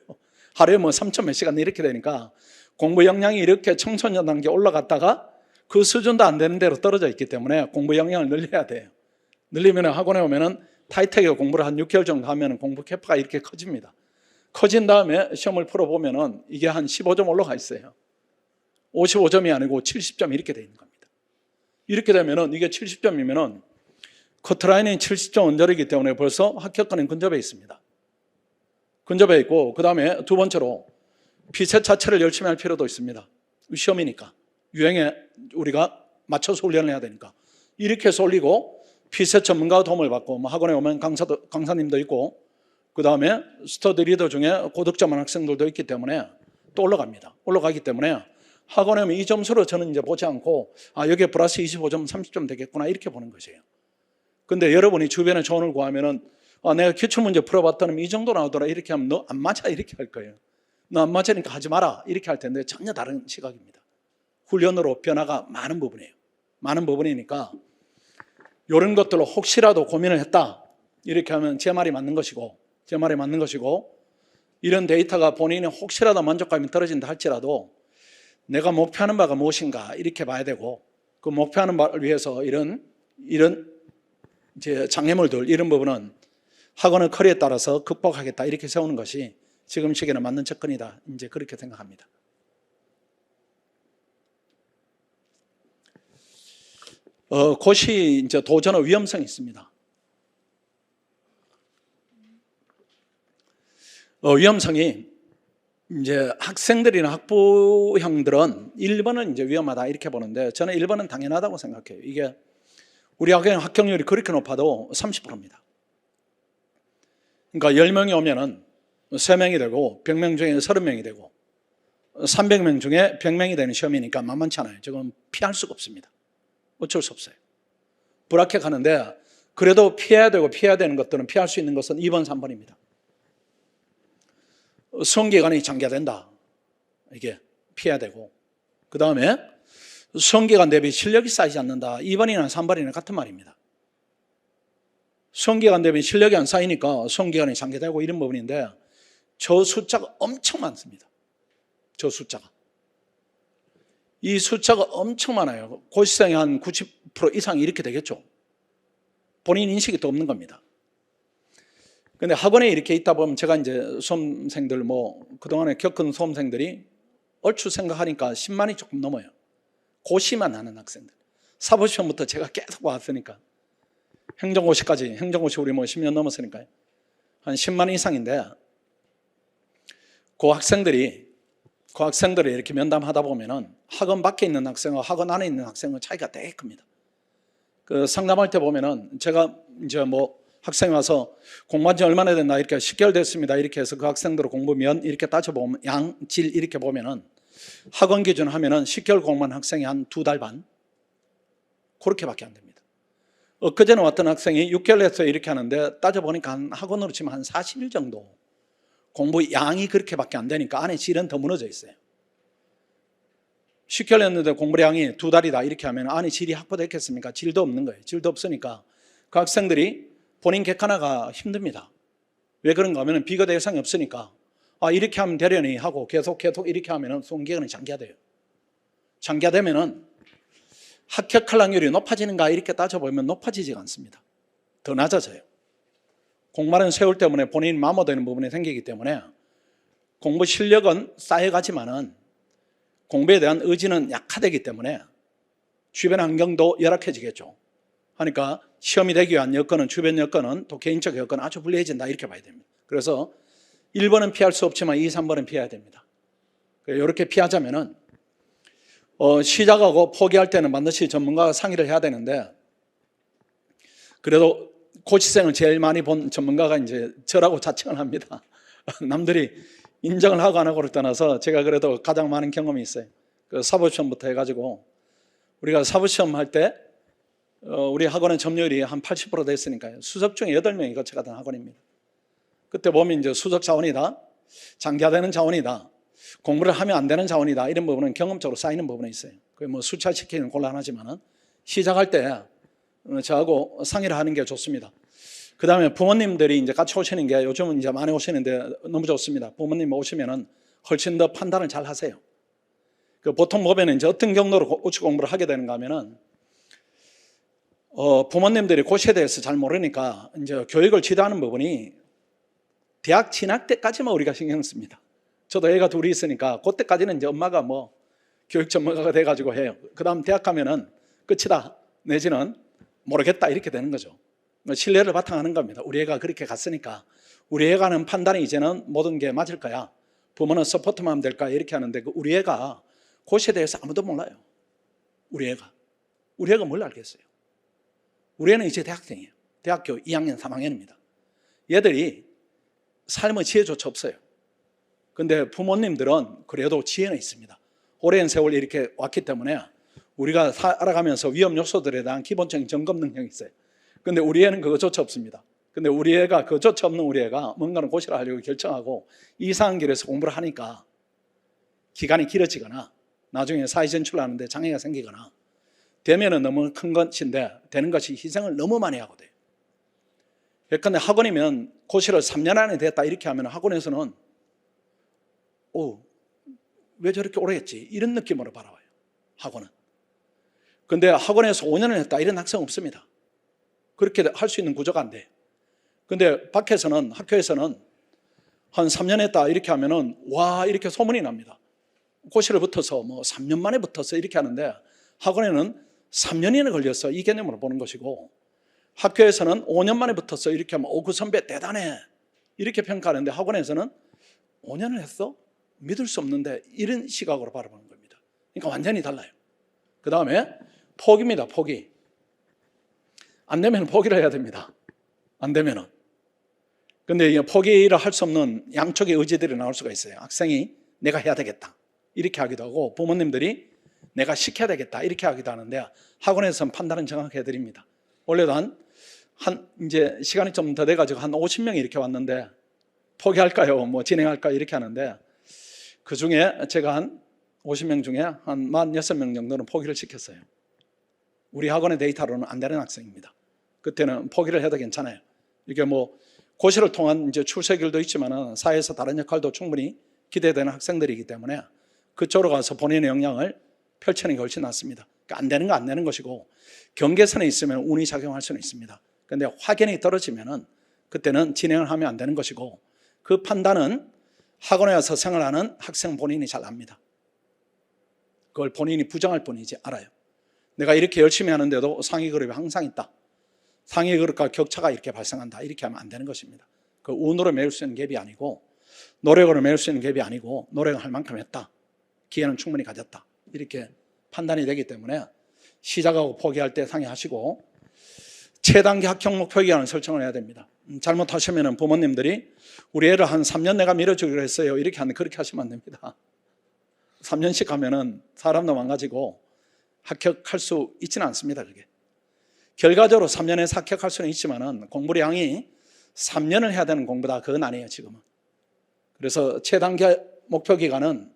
하루에 뭐 3천 몇 시간 이렇게 되니까 공부 역량이 이렇게 청소년 단계 올라갔다가 그 수준도 안 되는 대로 떨어져 있기 때문에 공부 역량을 늘려야 돼요. 늘리면 학원에 오면은 타이트하게 공부를 한 6개월 정도 하면 공부 캐파가 이렇게 커집니다. 커진 다음에 시험을 풀어보면은 이게 한 15점 올라가 있어요. 55점이 아니고 70점 이렇게 돼 있는 겁니다. 이렇게 되면은 이게 70점이면은 커트라인이 70점 언저리이기 때문에 벌써 합격권은 근접해 있습니다. 근접해 있고 그 다음에 두 번째로 피셋 자체를 열심히 할 필요도 있습니다. 시험이니까. 유행에 우리가 맞춰서 훈련을 해야 되니까. 이렇게 해서 올리고 피셋 전문가 도움을 받고 학원에 오면 강사님도 있고 그 다음에 스터디 리더 중에 고득점한 학생들도 있기 때문에 또 올라갑니다. 올라가기 때문에 학원에 오면 이 점수로 저는 이제 보지 않고 여기에 플러스 25점, 30점 되겠구나 이렇게 보는 것이에요. 근데 여러분이 주변에 조언을 구하면은 내가 기출문제 풀어봤더니 이 정도 나오더라 이렇게 하면 너 안 맞아 이렇게 할 거예요. 너 안 맞으니까 하지 마라 이렇게 할 텐데 전혀 다른 시각입니다. 훈련으로 변화가 많은 부분이에요. 많은 부분이니까 이런 것들로 혹시라도 고민을 했다 이렇게 하면 제 말이 맞는 것이고 이런 데이터가 본인이 혹시라도 만족감이 떨어진다 할지라도 내가 목표하는 바가 무엇인가 이렇게 봐야 되고 그 목표하는 바를 위해서 이런 이제 장애물들 이런 부분은 학원의 커리에 따라서 극복하겠다 이렇게 세우는 것이 지금 시기에는 맞는 접근이다 이제 그렇게 생각합니다. 고시 이제 도전의 위험성이 있습니다. 위험성이 이제 학생들이나 학부형들은 1번은 이제 위험하다 이렇게 보는데 저는 1번은 당연하다고 생각해요. 이게 우리 학교의 합격률이 그렇게 높아도 30%입니다. 그러니까 10명이 오면은 3명이 되고 100명 중에 30명이 되고 300명 중에 100명이 되는 시험이니까 만만치 않아요. 지금 피할 수가 없습니다. 어쩔 수 없어요. 불합격하는데 그래도 피해야 되는 것들은 피할 수 있는 것은 2번, 3번입니다. 수험기간이 장기화된다. 이게 피해야 되고 그 다음에 수험기간 대비 실력이 쌓이지 않는다. 2번이나 3번이나 같은 말입니다. 수험기간 대비 실력이 안 쌓이니까 수험기간이 장기화되고 이런 부분인데 저 숫자가 엄청 많습니다. 저 숫자가. 이 숫자가 엄청 많아요. 고시생이 한 90% 이상이 이렇게 되겠죠. 본인 인식이 또 없는 겁니다. 근데 학원에 이렇게 있다 보면 제가 이제 수험생들 그동안에 겪은 수험생들이 얼추 생각하니까 10만이 조금 넘어요. 고시만 하는 학생들. 사법시험부터 제가 계속 왔으니까. 행정고시 우리 10년 넘었으니까요. 한 10만 이상인데 그 학생들이 이렇게 면담하다 보면은 학원 밖에 있는 학생과 학원 안에 있는 학생은 차이가 되게 큽니다. 그 상담할 때 보면은 제가 이제 학생이 와서 공부한 지 얼마나 됐나 이렇게 10개월 됐습니다. 이렇게 해서 그 학생들의 공부면 이렇게 따져보면 양, 질 이렇게 보면은 학원 기준 하면은 10개월 공부한 학생이 한 2달 반 그렇게밖에 안 됩니다. 엊그제는 왔던 학생이 6개월 했어요 이렇게 하는데 따져보니까 학원으로 치면 한 40일 정도 공부 양이 그렇게밖에 안 되니까 안에 질은 더 무너져 있어요. 10개월 했는데 공부량이 2달이다 이렇게 하면 안에 질이 확보됐겠습니까? 질도 없는 거예요. 질도 없으니까 그 학생들이 본인 객관화가 힘듭니다. 왜 그런가 하면 비교 대상이 없으니까 이렇게 하면 되려니 하고 계속 이렇게 하면 수험기간이 장기화돼요. 장기화되면은 합격할 확률이 높아지는가 이렇게 따져보면 높아지지가 않습니다. 더 낮아져요. 공부하는 세월 때문에 본인이 마모되는 부분이 생기기 때문에 공부 실력은 쌓여가지만은 공부에 대한 의지는 약화되기 때문에 주변 환경도 열악해지겠죠. 하니까 시험이 되기 위한 여건은 주변 여건은 또 개인적 여건은 아주 불리해진다 이렇게 봐야 됩니다. 그래서 1번은 피할 수 없지만 2, 3번은 피해야 됩니다. 이렇게 피하자면은 시작하고 포기할 때는 반드시 전문가가 상의를 해야 되는데 그래도 고시생을 제일 많이 본 전문가가 이제 저라고 자칭을 합니다. 남들이 인정을 하고 안 하고를 떠나서 제가 그래도 가장 많은 경험이 있어요. 그 사법시험부터 해가지고 우리가 사법시험 할 때 우리 학원의 점유율이 한 80% 됐으니까요. 수석 중에 8명이 거쳐가던 학원입니다. 그때 보면 이제 수석 자원이다, 장기화되는 자원이다, 공부를 하면 안 되는 자원이다, 이런 부분은 경험적으로 쌓이는 부분이 있어요. 그게 뭐 숫자시키는 곤란하지만은 시작할 때 저하고 상의를 하는 게 좋습니다. 그 다음에 부모님들이 이제 같이 오시는 게 요즘은 이제 많이 오시는데 너무 좋습니다. 부모님 오시면은 훨씬 더 판단을 잘 하세요. 그 보통 보면 이제 어떤 경로로 우측 공부를 하게 되는가 하면은 부모님들이 고시에 대해서 잘 모르니까 이제 교육을 지도하는 부분이 대학 진학 때까지만 우리가 신경 씁니다. 저도 애가 둘이 있으니까 그때까지는 이제 엄마가 뭐 교육 전문가가 돼가지고 해요. 그 다음 대학 가면은 끝이다 내지는 모르겠다 이렇게 되는 거죠. 신뢰를 바탕하는 겁니다. 우리 애가 그렇게 갔으니까 우리 애가 하는 판단이 이제는 모든 게 맞을 거야. 부모는 서포트만 하면 될까 이렇게 하는데 우리 애가 고시에 대해서 아무도 몰라요. 우리 애가 뭘 알겠어요. 우리 애는 이제 대학생이에요. 대학교 2학년 3학년입니다. 얘들이 삶의 지혜조차 없어요. 근데 부모님들은 그래도 지혜는 있습니다. 오랜 세월 이렇게 왔기 때문에 우리가 살아가면서 위험 요소들에 대한 기본적인 점검 능력이 있어요. 근데 우리 애는 그거조차 없습니다. 근데 우리 애가 그거조차 없는 우리 애가 뭔가를 고시를 하려고 결정하고 이상한 길에서 공부를 하니까 기간이 길어지거나 나중에 사회 진출하는데 장애가 생기거나 되면은 너무 큰 것인데 되는 것이 희생을 너무 많이 하고 돼요. 예컨대 학원이면 고시를 3년 안에 됐다 이렇게 하면 학원에서는 왜 저렇게 오래 했지? 이런 느낌으로 바라봐요. 학원은. 근데 학원에서 5년을 했다 이런 학생 없습니다. 그렇게 할 수 있는 구조가 안 돼요. 근데 밖에서는 학교에서는 한 3년 했다 이렇게 하면은 와 이렇게 소문이 납니다. 고시를 붙어서 뭐 3년 만에 붙어서 이렇게 하는데 학원에는 3년이나 걸렸어 이 개념으로 보는 것이고 학교에서는 5년 만에 붙어서 이렇게 하면 그 선배 대단해 이렇게 평가하는데 학원에서는 5년을 했어? 믿을 수 없는데 이런 시각으로 바라보는 겁니다. 그러니까 완전히 달라요. 그 다음에 포기입니다. 포기. 안 되면 포기를 해야 됩니다. 안 되면은. 근데 포기를 할 수 없는 양쪽의 의지들이 나올 수가 있어요. 학생이 내가 해야 되겠다 이렇게 하기도 하고 부모님들이 내가 시켜야 되겠다 이렇게 하기도 하는데 학원에서는 판단은 정확히 해드립니다. 원래도 이제 시간이 좀 더 돼가지고 한 50명이 이렇게 왔는데 포기할까요? 뭐 진행할까요? 이렇게 하는데 그 중에 제가 한 50명 중에 한 46명 정도는 포기를 시켰어요. 우리 학원의 데이터로는 안 되는 학생입니다. 그때는 포기를 해도 괜찮아요. 이게 뭐 고시를 통한 이제 출세길도 있지만은 사회에서 다른 역할도 충분히 기대되는 학생들이기 때문에 그쪽으로 가서 본인의 역량을 펼치는 게 훨씬 낫습니다. 그러니까 안 되는 거 안 되는 것이고 경계선에 있으면 운이 작용할 수는 있습니다. 그런데 확연히 떨어지면은 그때는 진행을 하면 안 되는 것이고 그 판단은 학원에 와서 생활하는 학생 본인이 잘 압니다. 그걸 본인이 부정할 뿐이지 알아요. 내가 이렇게 열심히 하는데도 상위 그룹이 항상 있다. 상위 그룹과 격차가 이렇게 발생한다. 이렇게 하면 안 되는 것입니다. 그 운으로 메울 수 있는 갭이 아니고 노력으로 메울 수 있는 갭이 아니고 노력을 할 만큼 했다. 기회는 충분히 가졌다. 이렇게 판단이 되기 때문에 시작하고 포기할 때 상의하시고 최단기 합격 목표 기간을 설정을 해야 됩니다. 잘못하시면 부모님들이 우리 애를 한 3년 내가 밀어주기로 했어요. 이렇게 하는데 그렇게 하시면 안 됩니다. 3년씩 하면은 사람도 망가지고 합격할 수 있지는 않습니다. 그게. 결과적으로 3년에 합격할 수는 있지만은 공부량이 3년을 해야 되는 공부다. 그건 아니에요, 지금은. 그래서 최단기 목표 기간은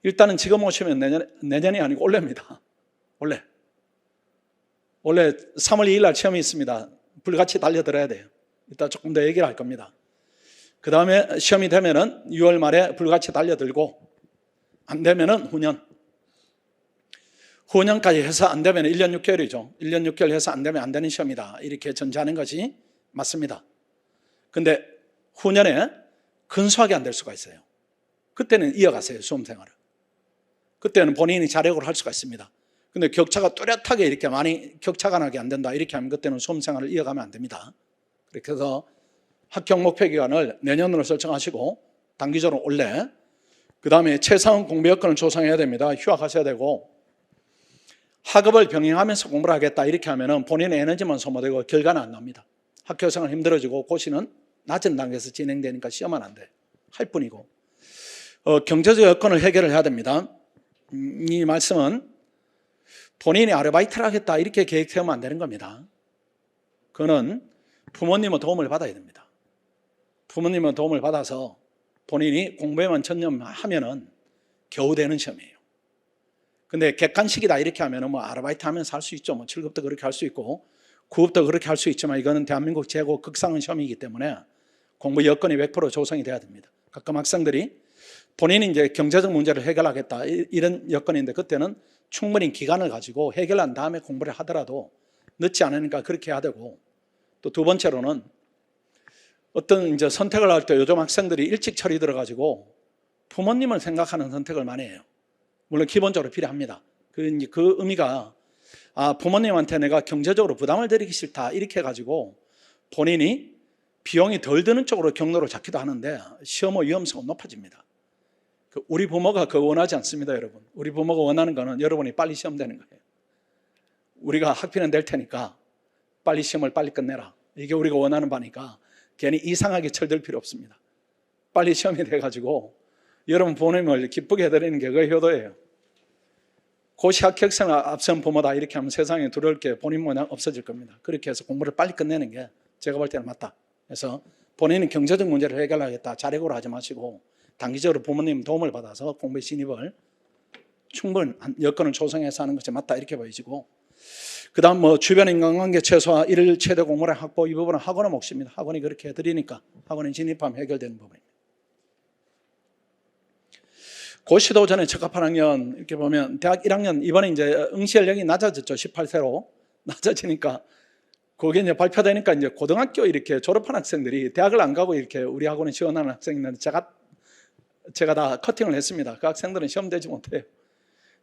일단은 지금 오시면 내년이 아니고 올해입니다. 올해 3월 2일 날 시험이 있습니다. 불같이 달려들어야 돼요. 이따 조금 더 얘기를 할 겁니다. 그 다음에 시험이 되면은 6월 말에 불같이 달려들고 안 되면은 후년까지 해서 안 되면 1년 6개월이죠. 1년 6개월 해서 안 되면 안 되는 시험이다. 이렇게 전제하는 것이 맞습니다. 근데 후년에 근소하게 안 될 수가 있어요. 그때는 이어가세요, 수험생활을. 그때는 본인이 자력으로 할 수가 있습니다. 근데 격차가 뚜렷하게 이렇게 많이 격차가 나게 안 된다. 이렇게 하면 그때는 수험생활을 이어가면 안 됩니다. 그렇게 해서 합격 목표 기간을 내년으로 설정하시고 단기적으로 올해 그 다음에 최상급 공부 여건을 조성해야 됩니다. 휴학하셔야 되고 학업을 병행하면서 공부를 하겠다 이렇게 하면 본인의 에너지만 소모되고 결과는 안 납니다. 학교생활 힘들어지고 고시는 낮은 단계에서 진행되니까 시험은 안 돼. 할 뿐이고 경제적 여건을 해결을 해야 됩니다. 이 말씀은 본인이 아르바이트를 하겠다 이렇게 계획 세우면 안 되는 겁니다. 그거는 부모님의 도움을 받아야 됩니다. 부모님의 도움을 받아서 본인이 공부에만 전념하면은 겨우 되는 시험이에요. 근데 객관식이다 이렇게 하면은 뭐 아르바이트 하면서 할 수 있죠. 뭐 7급도 그렇게 할 수 있고 9급도 그렇게 할 수 있지만 이거는 대한민국 최고 극상은 시험이기 때문에 공부 여건이 100% 조성이 돼야 됩니다. 가끔 학생들이 본인이 이제 경제적 문제를 해결하겠다 이런 여건인데 그때는 충분히 기간을 가지고 해결한 다음에 공부를 하더라도 늦지 않으니까 그렇게 해야 되고, 또 두 번째로는 어떤 이제 선택을 할 때 요즘 학생들이 일찍 철이 들어가지고 부모님을 생각하는 선택을 많이 해요. 물론 기본적으로 필요합니다. 그 의미가 부모님한테 내가 경제적으로 부담을 드리기 싫다 이렇게 해가지고 본인이 비용이 덜 드는 쪽으로 경로를 잡기도 하는데 시험의 위험성은 높아집니다. 우리 부모가 그거 원하지 않습니다, 여러분. 우리 부모가 원하는 거는 여러분이 빨리 시험 되는 거예요. 우리가 학비는 낼 테니까 빨리 시험을 빨리 끝내라. 이게 우리가 원하는 바니까 괜히 이상하게 철들 필요 없습니다. 빨리 시험이 돼가지고 여러분 부모님을 기쁘게 해드리는 게 그의 효도예요. 고시 합격생을 앞선 부모다 이렇게 하면 세상에 두려울 게 본인 모양 없어질 겁니다. 그렇게 해서 공부를 빨리 끝내는 게 제가 볼 때는 맞다. 그래서 본인은 경제적 문제를 해결하겠다 자력으로 하지 마시고 단기적으로 부모님 도움을 받아서 공부에 진입을 충분한 여건을 조성해서 하는 것이 맞다 이렇게 보여지고, 그 다음 뭐 주변 인간관계 최소화, 일일 최대 공부량 확보, 이 부분은 학원의 몫입니다. 학원이 그렇게 해드리니까 학원에 진입하면 해결되는 부분입니다. 고시도 전에 적합한 학년 이렇게 보면 대학 1학년 이번에 이제 응시 연령이 낮아졌죠. 18세로 낮아지니까 그게 이제 발표되니까 이제 고등학교 이렇게 졸업한 학생들이 대학을 안 가고 이렇게 우리 학원에 지원하는 학생들은 제가 다 커팅을 했습니다. 그 학생들은 시험 되지 못해요.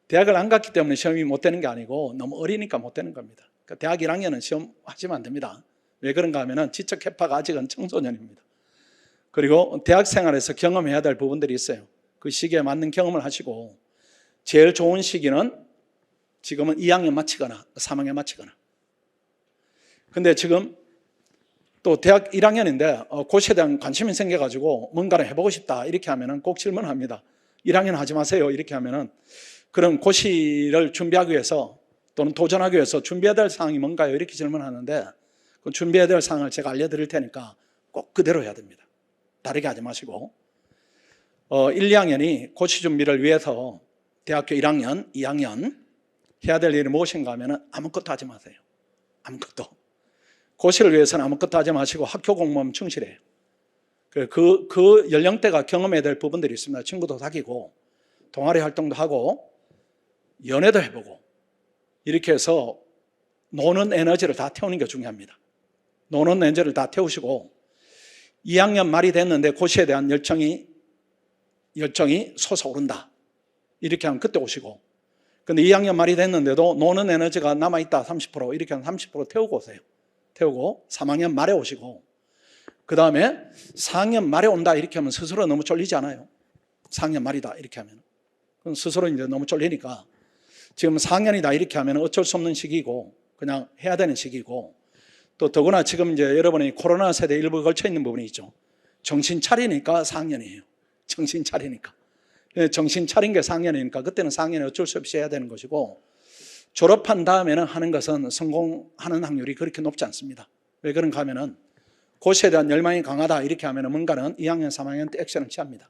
대학을 안 갔기 때문에 시험이 못 되는 게 아니고 너무 어리니까 못 되는 겁니다. 그러니까 대학 1학년은 시험 하시면 안 됩니다. 왜 그런가 하면은 지적 해파가 아직은 청소년입니다. 그리고 대학 생활에서 경험해야 될 부분들이 있어요. 그 시기에 맞는 경험을 하시고, 제일 좋은 시기는 지금은 2학년 마치거나 3학년 마치거나. 근데 지금 또 대학 1학년인데 고시에 대한 관심이 생겨가지고 뭔가를 해보고 싶다 이렇게 하면은 꼭 질문합니다. 1학년 하지 마세요 이렇게 하면은 그럼 고시를 준비하기 위해서 또는 도전하기 위해서 준비해야 될 사항이 뭔가요 이렇게 질문하는데 그 준비해야 될 사항을 제가 알려드릴 테니까 꼭 그대로 해야 됩니다. 다르게 하지 마시고 1, 2학년이 고시 준비를 위해서 대학교 1학년, 2학년 해야 될 일이 무엇인가 하면 아무것도 하지 마세요. 아무것도. 고시를 위해서는 아무것도 하지 마시고 학교 공부하면 충실해요. 그 연령대가 경험해야 될 부분들이 있습니다. 친구도 사귀고 동아리 활동도 하고 연애도 해보고 이렇게 해서 노는 에너지를 다 태우는 게 중요합니다. 노는 에너지를 다 태우시고 2학년 말이 됐는데 고시에 대한 열정이 솟아오른다. 이렇게 하면 그때 오시고, 근데 2학년 말이 됐는데도 노는 에너지가 남아있다 30% 이렇게 하면 30% 태우고 오세요. 태우고 3학년 말에 오시고, 그 다음에 4학년 말에 온다 이렇게 하면 스스로 너무 쫄리지 않아요? 4학년 말이다 이렇게 하면 그럼 스스로 이제 너무 쫄리니까 지금 4학년이다 이렇게 하면 어쩔 수 없는 시기고 그냥 해야 되는 시기고, 또 더구나 지금 이제 여러분이 코로나 세대 일부 걸쳐 있는 부분이 있죠. 정신 차리니까 4학년이에요. 정신 차리니까. 정신 차린 게 4학년이니까 그때는 4학년에 어쩔 수 없이 해야 되는 것이고, 졸업한 다음에는 하는 것은 성공하는 확률이 그렇게 높지 않습니다. 왜 그런가 하면은 고시에 대한 열망이 강하다 이렇게 하면은 뭔가는 2학년, 3학년 때 액션을 취합니다.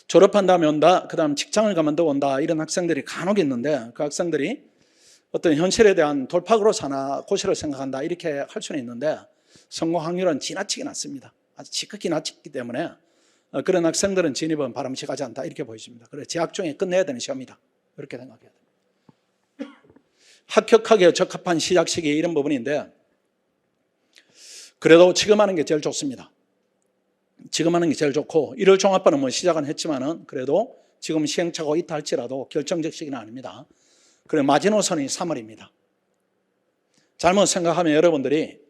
졸업한 다음에 온다, 그 다음 직장을 그만두고 온다 이런 학생들이 간혹 있는데 그 학생들이 어떤 현실에 대한 돌파구로 사나 고시를 생각한다 이렇게 할 수는 있는데 성공 확률은 지나치게 낮습니다. 아주 지극히 낮기 때문에 그런 학생들은 진입은 바람직하지 않다 이렇게 보여집니다. 그래서 재학 중에 끝내야 되는 시험이다 이렇게 생각해야 됩니다. 합격하기에 적합한 시작 시기 이런 부분인데 그래도 지금 하는 게 제일 좋습니다. 지금 하는 게 제일 좋고 1월 종합반은 뭐 시작은 했지만은 그래도 지금 시행착오가 있다 할지라도 결정적 시기는 아닙니다. 그래 마지노선이 3월입니다. 잘못 생각하면 여러분들이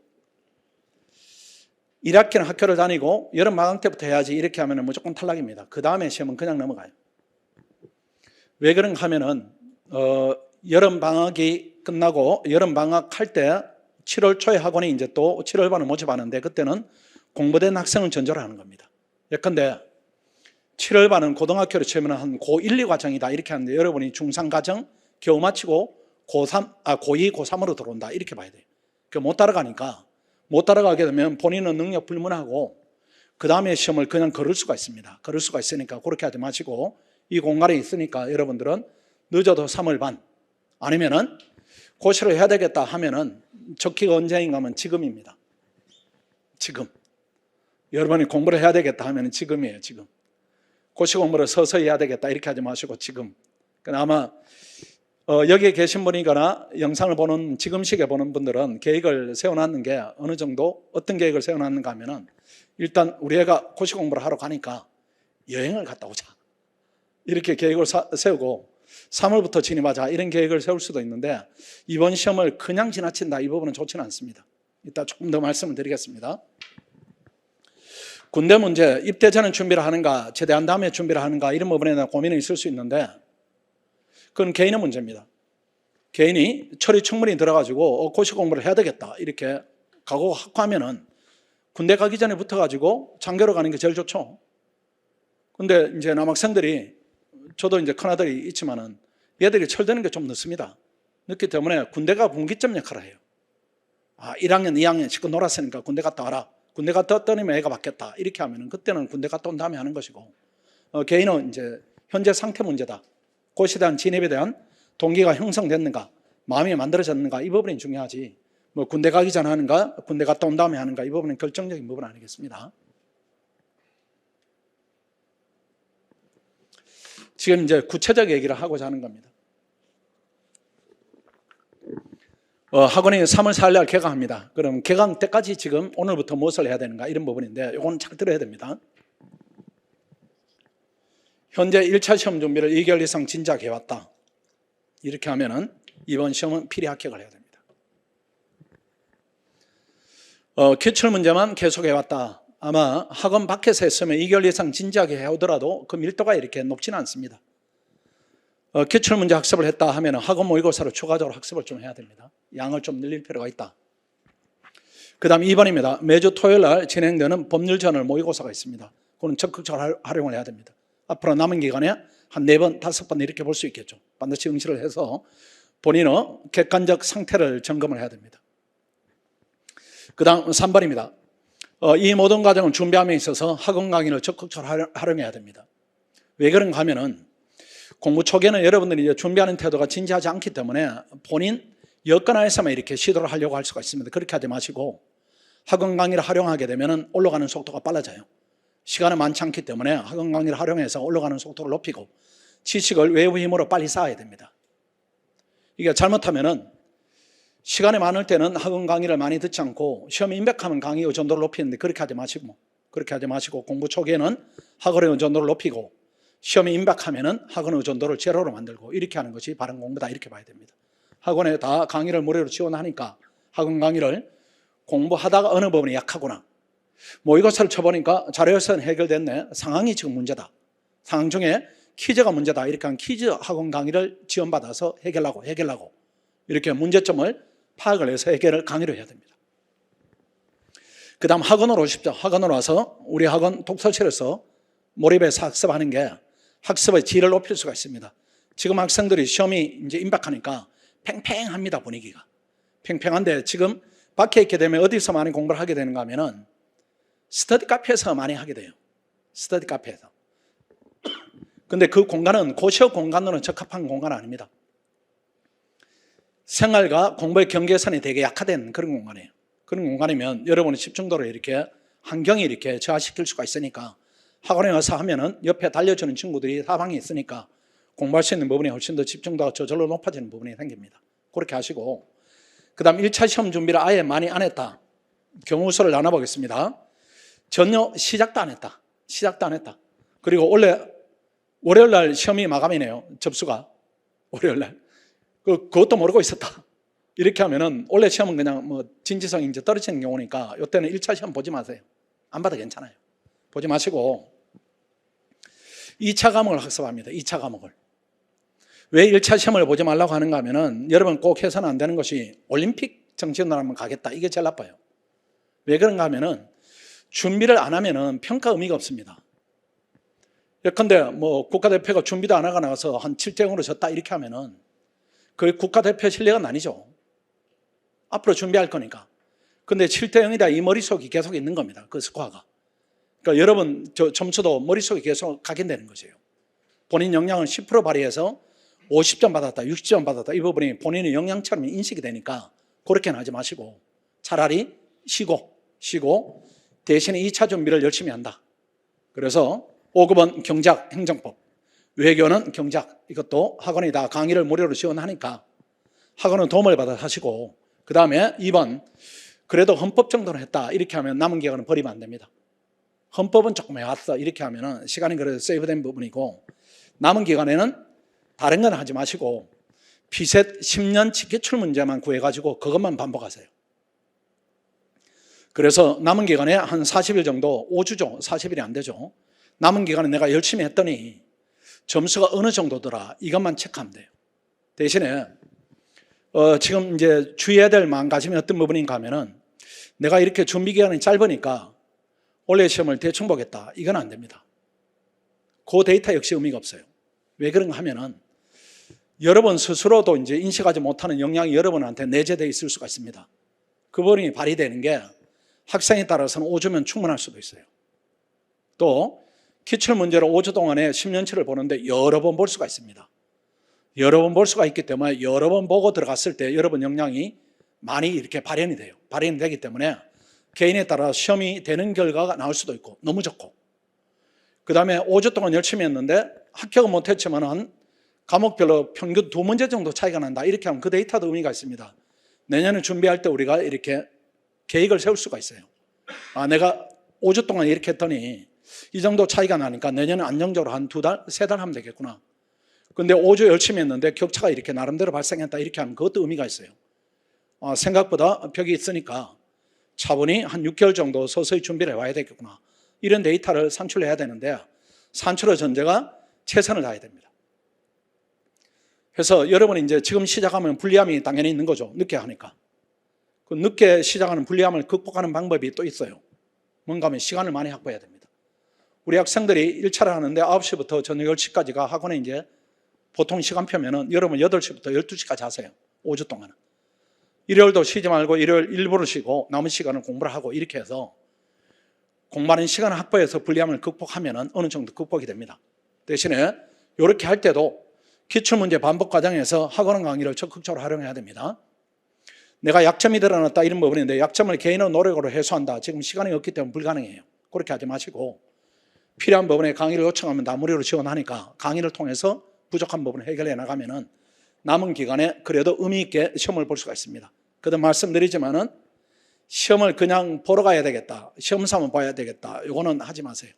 1학기는 학교를 다니고 여름 방학 때부터 해야지 이렇게 하면 무조건 탈락입니다. 그 다음에 시험은 그냥 넘어가요. 왜 그런가 하면은 여름 방학이 끝나고 여름 방학 할 때 7월 초에 학원이 이제 또 7월반을 모집하는데 그때는 공부된 학생을 전제로 하는 겁니다. 예컨대 7월반은 고등학교를 치면 한 고1, 2과정이다 이렇게 하는데 여러분이 중3과정, 겨우 마치고 고2, 고3으로 들어온다. 이렇게 봐야 돼요. 못 따라가니까, 못 따라가게 되면 본인은 능력 불문하고 그 다음에 시험을 그냥 걸을 수가 있습니다. 걸을 수가 있으니까 그렇게 하지 마시고, 이 공간에 있으니까 여러분들은 늦어도 3월 반, 아니면은 고시를 해야 되겠다 하면은 적기가 언제인가 하면 지금입니다. 지금. 여러분이 공부를 해야 되겠다 하면 지금이에요. 지금. 고시 공부를 서서히 해야 되겠다 이렇게 하지 마시고 지금. 아마 여기에 계신 분이거나 영상을 보는, 지금 시기에 보는 분들은 계획을 세워놨는 게 어느 정도, 어떤 계획을 세워놨는가 하면은, 일단 우리 애가 고시 공부를 하러 가니까 여행을 갔다 오자, 이렇게 계획을 세우고 3월부터 진입하자, 이런 계획을 세울 수도 있는데, 이번 시험을 그냥 지나친다, 이 부분은 좋지는 않습니다. 이따 조금 더 말씀을 드리겠습니다. 군대 문제, 입대 전에 준비를 하는가, 제대한 다음에 준비를 하는가, 이런 부분에 대한 고민이 있을 수 있는데, 그건 개인의 문제입니다. 개인이 철이 충분히 들어가지고 고시 공부를 해야 되겠다, 이렇게 각오가 확고하면은 군대 가기 전에 붙어가지고 장교로 가는 게 제일 좋죠. 근데 이제 남학생들이, 저도 이제 큰아들이 있지만은 얘들이 철드는 게 좀 늦습니다. 늦기 때문에 군대가 분기점 역할을 해요. 1학년, 2학년 실컷 놀았으니까 군대 갔다 와라. 군대 갔다 왔더니 애가 바뀌었다, 이렇게 하면은 그때는 군대 갔다 온 다음에 하는 것이고, 개인은 이제 현재 상태 문제다. 고시에 대한 진입에 대한 동기가 형성됐는가, 마음이 만들어졌는가, 이 부분이 중요하지, 뭐 군대 가기 전에 하는가, 군대 갔다 온 다음에 하는가, 이 부분은 결정적인 부분 아니겠습니다. 지금 이제 구체적 얘기를 하고자 하는 겁니다. 학원이 3월 4일 날 개강합니다. 그럼 개강 때까지 지금 오늘부터 무엇을 해야 되는가, 이런 부분인데, 이건 잘 들어야 됩니다. 현재 1차 시험 준비를 2개월 이상 진작 해왔다, 이렇게 하면은 이번 시험은 필히 합격을 해야 됩니다. 기출 문제만 계속 해왔다. 아마 학원 밖에서 했으면 2개월 이상 진지하게 해오더라도 그 밀도가 이렇게 높지는 않습니다. 기출 문제 학습을 했다 하면 학원 모의고사로 추가적으로 학습을 좀 해야 됩니다. 양을 좀 늘릴 필요가 있다. 그 다음 2번입니다. 매주 토요일 날 진행되는 법률 저널 모의고사가 있습니다. 그건 적극적으로 활용을 해야 됩니다. 앞으로 남은 기간에 한 4번, 5번 이렇게 볼 수 있겠죠. 반드시 응시를 해서 본인의 객관적 상태를 점검을 해야 됩니다. 그 다음 3번입니다. 이 모든 과정을 준비함에 있어서 학원 강의를 적극적으로 활용해야 됩니다. 왜 그런가 하면은, 공부 초기에는 여러분들이 이제 준비하는 태도가 진지하지 않기 때문에 본인 여건하에서만 이렇게 시도를 하려고 할 수가 있습니다. 그렇게 하지 마시고, 학원 강의를 활용하게 되면 올라가는 속도가 빨라져요. 시간은 많지 않기 때문에 학원 강의를 활용해서 올라가는 속도를 높이고 지식을 외부 힘으로 빨리 쌓아야 됩니다. 이게 잘못하면은 시간이 많을 때는 학원 강의를 많이 듣지 않고 시험에 임박하면 강의 의존도를 높이는데, 그렇게 하지 마시고 공부 초기에는 학원의 의존도를 높이고 시험에 임박하면은 학원 의존도를 제로로 만들고, 이렇게 하는 것이 바른 공부다, 이렇게 봐야 됩니다. 학원에 다 강의를 무료로 지원하니까 학원 강의를 공부하다가 어느 부분이 약하구나, 모의고사를 쳐보니까 자료에서는 해결됐네, 상황이 지금 문제다, 상황 중에 퀴즈가 문제다, 이렇게 한 퀴즈 학원 강의를 지원받아서 해결하고 이렇게 문제점을 파악을 해서 해결을 강의로 해야 됩니다. 그 다음 학원으로 오십시오. 학원으로 와서 우리 학원 독서실에서 몰입해서 학습하는 게 학습의 질을 높일 수가 있습니다. 지금 학생들이 시험이 이제 임박하니까 팽팽합니다. 분위기가 팽팽한데, 지금 밖에 있게 되면 어디서 많이 공부를 하게 되는가 하면은 스터디 카페에서 많이 하게 돼요. 스터디 카페에서. 근데 그 공간은 고시의 공간으로는 적합한 공간은 아닙니다. 생활과 공부의 경계선이 되게 약화된 그런 공간이에요. 그런 공간이면 여러분의 집중도를 이렇게, 환경이 이렇게 저하시킬 수가 있으니까, 학원에 와서 하면은 옆에 달려주는 친구들이 사방에 있으니까 공부할 수 있는 부분이 훨씬 더 집중도가 저절로 높아지는 부분이 생깁니다. 그렇게 하시고, 그 다음 1차 시험 준비를 아예 많이 안 했다. 경우수를 나눠보겠습니다. 전혀 시작도 안 했다. 그리고 원래 월요일 날 시험이 마감이네요. 접수가 월요일 날. 그것도 모르고 있었다. 이렇게 하면은 원래 시험은 그냥 뭐 진지성이 이제 떨어지는 경우니까 이때는 1차 시험 보지 마세요. 안 봐도 괜찮아요. 보지 마시고 2차 과목을 학습합니다. 2차 과목을. 왜 1차 시험을 보지 말라고 하는가 하면은, 여러분 꼭 해서는 안 되는 것이 올림픽 정치인으로 한번 가겠다, 이게 제일 나빠요. 왜 그런가 하면은 준비를 안 하면은 평가 의미가 없습니다. 예컨대 뭐 국가대표가 준비도 안 하고 나가서 한 7대 0으로 졌다, 이렇게 하면은 그 국가대표 실력은 아니죠. 앞으로 준비할 거니까. 근데 7대 0이다 이 머릿속이 계속 있는 겁니다. 그 스코어가. 그러니까 여러분 점수도 머릿속에 계속 각인되는 것이에요. 본인 역량을 10% 발휘해서 50점 받았다, 60점 받았다 이 부분이 본인의 역량처럼 인식이 되니까 그렇게는 하지 마시고 차라리 쉬고 대신에 2차 준비를 열심히 한다. 그래서 5급은 경제학, 행정법, 외교는 경제학 이것도 학원이 다 강의를 무료로 지원하니까 학원은 도움을 받아 하시고 그 다음에 2번 그래도 헌법 정도는 했다 이렇게 하면 남은 기간은 버리면 안 됩니다. 헌법은 조금 해왔어 이렇게 하면 시간이 그래도 세이브된 부분이고 남은 기간에는 다른 건 하지 마시고 피셋 10년치 기출문제만 구해가지고 그것만 반복하세요. 그래서 남은 기간에 한 40일 정도 5주죠. 40일이 안 되죠. 남은 기간에 내가 열심히 했더니 점수가 어느 정도더라 이것만 체크하면 돼요. 대신에 지금 이제 주의해야 될 마음가짐이 어떤 부분인가 하면은 내가 이렇게 준비 기간이 짧으니까 올해 시험을 대충 보겠다 이건 안 됩니다. 그 데이터 역시 의미가 없어요. 왜 그런가 하면은 여러분 스스로도 이제 인식하지 못하는 역량이 여러분한테 내재되어 있을 수가 있습니다. 그 부분이 발휘되는 게 학생에 따라서는 5주면 충분할 수도 있어요. 또 기출문제로 5주 동안에 10년치를 보는데 여러 번 볼 수가 있습니다. 여러 번 볼 수가 있기 때문에 여러 번 보고 들어갔을 때 여러분 역량이 많이 이렇게 발현이 돼요. 발현이 되기 때문에 개인에 따라 시험이 되는 결과가 나올 수도 있고 너무 적고 그 다음에 5주 동안 열심히 했는데 합격은 못했지만 과목별로 평균 2문제 정도 차이가 난다 이렇게 하면 그 데이터도 의미가 있습니다. 내년에 준비할 때 우리가 이렇게 계획을 세울 수가 있어요. 내가 5주 동안 이렇게 했더니 이 정도 차이가 나니까 내년에 안정적으로 한 2달, 3달 하면 되겠구나. 근데 5주 열심히 했는데 격차가 이렇게 나름대로 발생했다 이렇게 하면 그것도 의미가 있어요. 생각보다 벽이 있으니까 차분히 한 6개월 정도 서서히 준비를 해와야 되겠구나. 이런 데이터를 산출해야 되는데 산출의 전제가 최선을 다해야 됩니다. 그래서 여러분이 이제 지금 시작하면 불리함이 당연히 있는 거죠. 늦게 하니까. 그 늦게 시작하는 불리함을 극복하는 방법이 또 있어요. 뭔가 하면 시간을 많이 확보해야 됩니다. 우리 학생들이 1차를 하는데 9시부터 저녁 10시까지가 학원에 이제 보통 시간표면은 여러분 8시부터 12시까지 하세요. 5주 동안은. 일요일도 쉬지 말고 일요일 일부러 쉬고 남은 시간은 공부를 하고 이렇게 해서 공부하는 시간을 확보해서 불리함을 극복하면은 어느 정도 극복이 됩니다. 대신에 이렇게 할 때도 기출문제 반복 과정에서 학원 강의를 적극적으로 활용해야 됩니다. 내가 약점이 드러났다 이런 부분인데 약점을 개인의 노력으로 해소한다. 지금 시간이 없기 때문에 불가능해요. 그렇게 하지 마시고 필요한 부분에 강의를 요청하면 다 무료로 지원하니까 강의를 통해서 부족한 부분을 해결해 나가면은 남은 기간에 그래도 의미 있게 시험을 볼 수가 있습니다. 그래도 말씀드리지만은 시험을 그냥 보러 가야 되겠다. 시험 삼아 봐야 되겠다. 이거는 하지 마세요.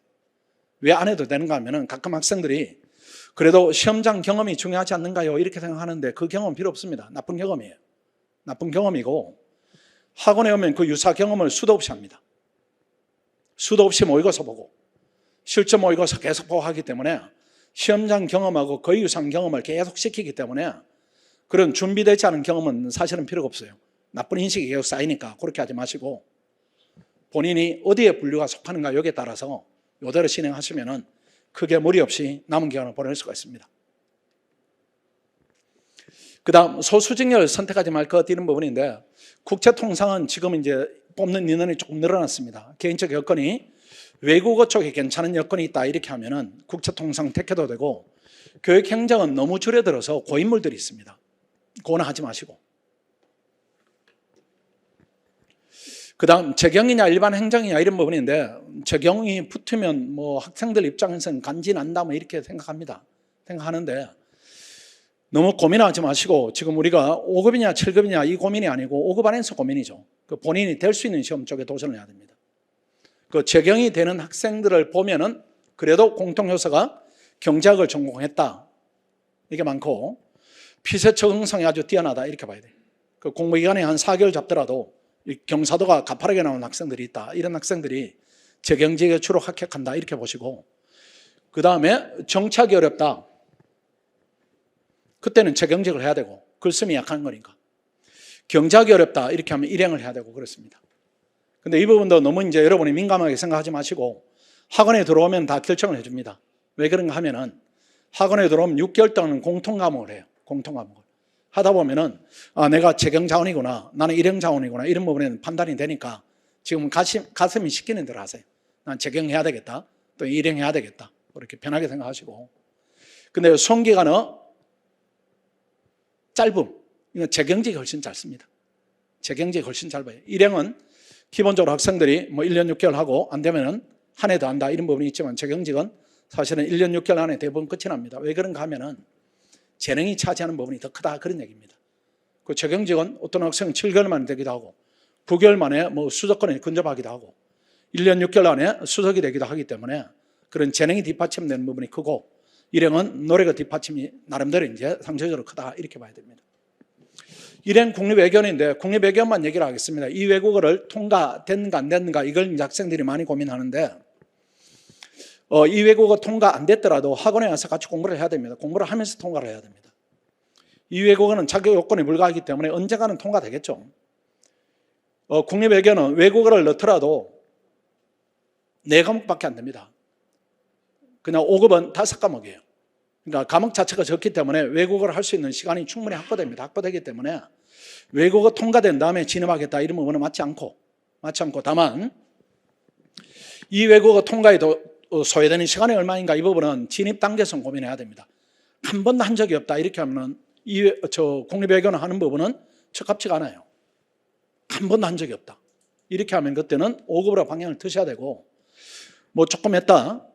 왜 안 해도 되는가 하면은 가끔 학생들이 그래도 시험장 경험이 중요하지 않는가요? 이렇게 생각하는데 그 경험은 필요 없습니다. 나쁜 경험이에요. 나쁜 경험이고 학원에 오면 그 유사 경험을 수도 없이 합니다. 수도 없이 모의고사 보고 실전 모의고사 계속 보고 하기 때문에 시험장 경험하고 거의 유사한 경험을 계속 시키기 때문에 그런 준비되지 않은 경험은 사실은 필요가 없어요. 나쁜 인식이 계속 쌓이니까 그렇게 하지 마시고 본인이 어디에 분류가 속하는가 여기에 따라서 이대로 진행하시면은 크게 무리 없이 남은 기간을 보낼 수가 있습니다. 그 다음 소수직렬을 선택하지 말 것 이런 부분인데 국제통상은 지금 이제 뽑는 인원이 조금 늘어났습니다. 개인적 여건이 외국어 쪽에 괜찮은 여건이 있다 이렇게 하면은 국제통상 택해도 되고 교육행정은 너무 줄어들어서 고인물들이 있습니다. 그거는 하지 마시고 그 다음 재경이냐 일반 행정이냐 이런 부분인데 재경이 붙으면 뭐 학생들 입장에서는 간지난다 뭐 이렇게 생각하는데 너무 고민하지 마시고 지금 우리가 5급이냐 7급이냐 이 고민이 아니고 5급 안에서 고민이죠. 그 본인이 될 수 있는 시험 쪽에 도전을 해야 됩니다. 그 재경이 되는 학생들을 보면은 그래도 공통요소가 경제학을 전공했다 이게 많고 피세 적응성이 아주 뛰어나다 이렇게 봐야 돼요. 그 공부기간에 한 4개월 잡더라도 경사도가 가파르게 나온 학생들이 있다. 이런 학생들이 재경직에 주로 합격한다 이렇게 보시고 그 다음에 정착이 어렵다. 그때는 재경직을 해야 되고 글쓰기 약한 거니까 경제학이 어렵다 이렇게 하면 일행을 해야 되고 그렇습니다. 근데 이 부분도 너무 이제 여러분이 민감하게 생각하지 마시고 학원에 들어오면 다 결정을 해줍니다. 왜 그런가 하면은 학원에 들어오면 6개월 동안 공통 과목을 해요. 공통 과목을 하다 보면은 내가 재경 자원이구나, 나는 일행 자원이구나, 이런 부분에는 판단이 되니까 지금 가슴이 시키는 대로 하세요. 난 재경해야 되겠다, 또 일행해야 되겠다, 그렇게 편하게 생각하시고. 근데 수험기간은 짧음, 이건 재경직이 훨씬 짧습니다. 재경직이 훨씬 짧아요. 일행은 기본적으로 학생들이 뭐 1년 6개월 하고 안 되면은 한 해 더 한다, 이런 부분이 있지만 재경직은 사실은 1년 6개월 안에 대부분 끝이 납니다. 왜 그런가 하면은 재능이 차지하는 부분이 더 크다, 그런 얘기입니다. 그 재경직은 어떤 학생은 7개월 만에 되기도 하고 9개월 만에 뭐 수석권에 근접하기도 하고 1년 6개월 안에 수석이 되기도 하기 때문에 그런 재능이 뒷받침되는 부분이 크고, 일행은 노래가 뒷받침이 나름대로 이제 상대적으로 크다, 이렇게 봐야 됩니다. 일행 국립외견인데 국립외견만 얘기를 하겠습니다. 이 외국어를 통과됐는가 안 됐는가, 이걸 이제 학생들이 많이 고민하는데 이 외국어 통과 안 됐더라도 학원에 와서 같이 공부를 해야 됩니다. 공부를 하면서 통과를 해야 됩니다. 이 외국어는 자격 요건에 불과하기 때문에 언젠가는 통과되겠죠. 국립외견은 외국어를 넣더라도 4과목밖에 안 됩니다. 그냥 5급은 5과목이에요. 그러니까 과목 자체가 적기 때문에 외국어를 할 수 있는 시간이 충분히 확보됩니다. 확보되기 때문에 외국어 통과된 다음에 진입하겠다, 이런 부분은 맞지 않고, 다만 이 외국어 통과에도 소요되는 시간이 얼마인가, 이 부분은 진입 단계에서 고민해야 됩니다. 한 번도 한 적이 없다, 이렇게 하면 국립외견을 하는 부분은 적합치가 않아요. 한 번도 한 적이 없다, 이렇게 하면 그때는 5급으로 방향을 트셔야 되고, 뭐 조금 했다,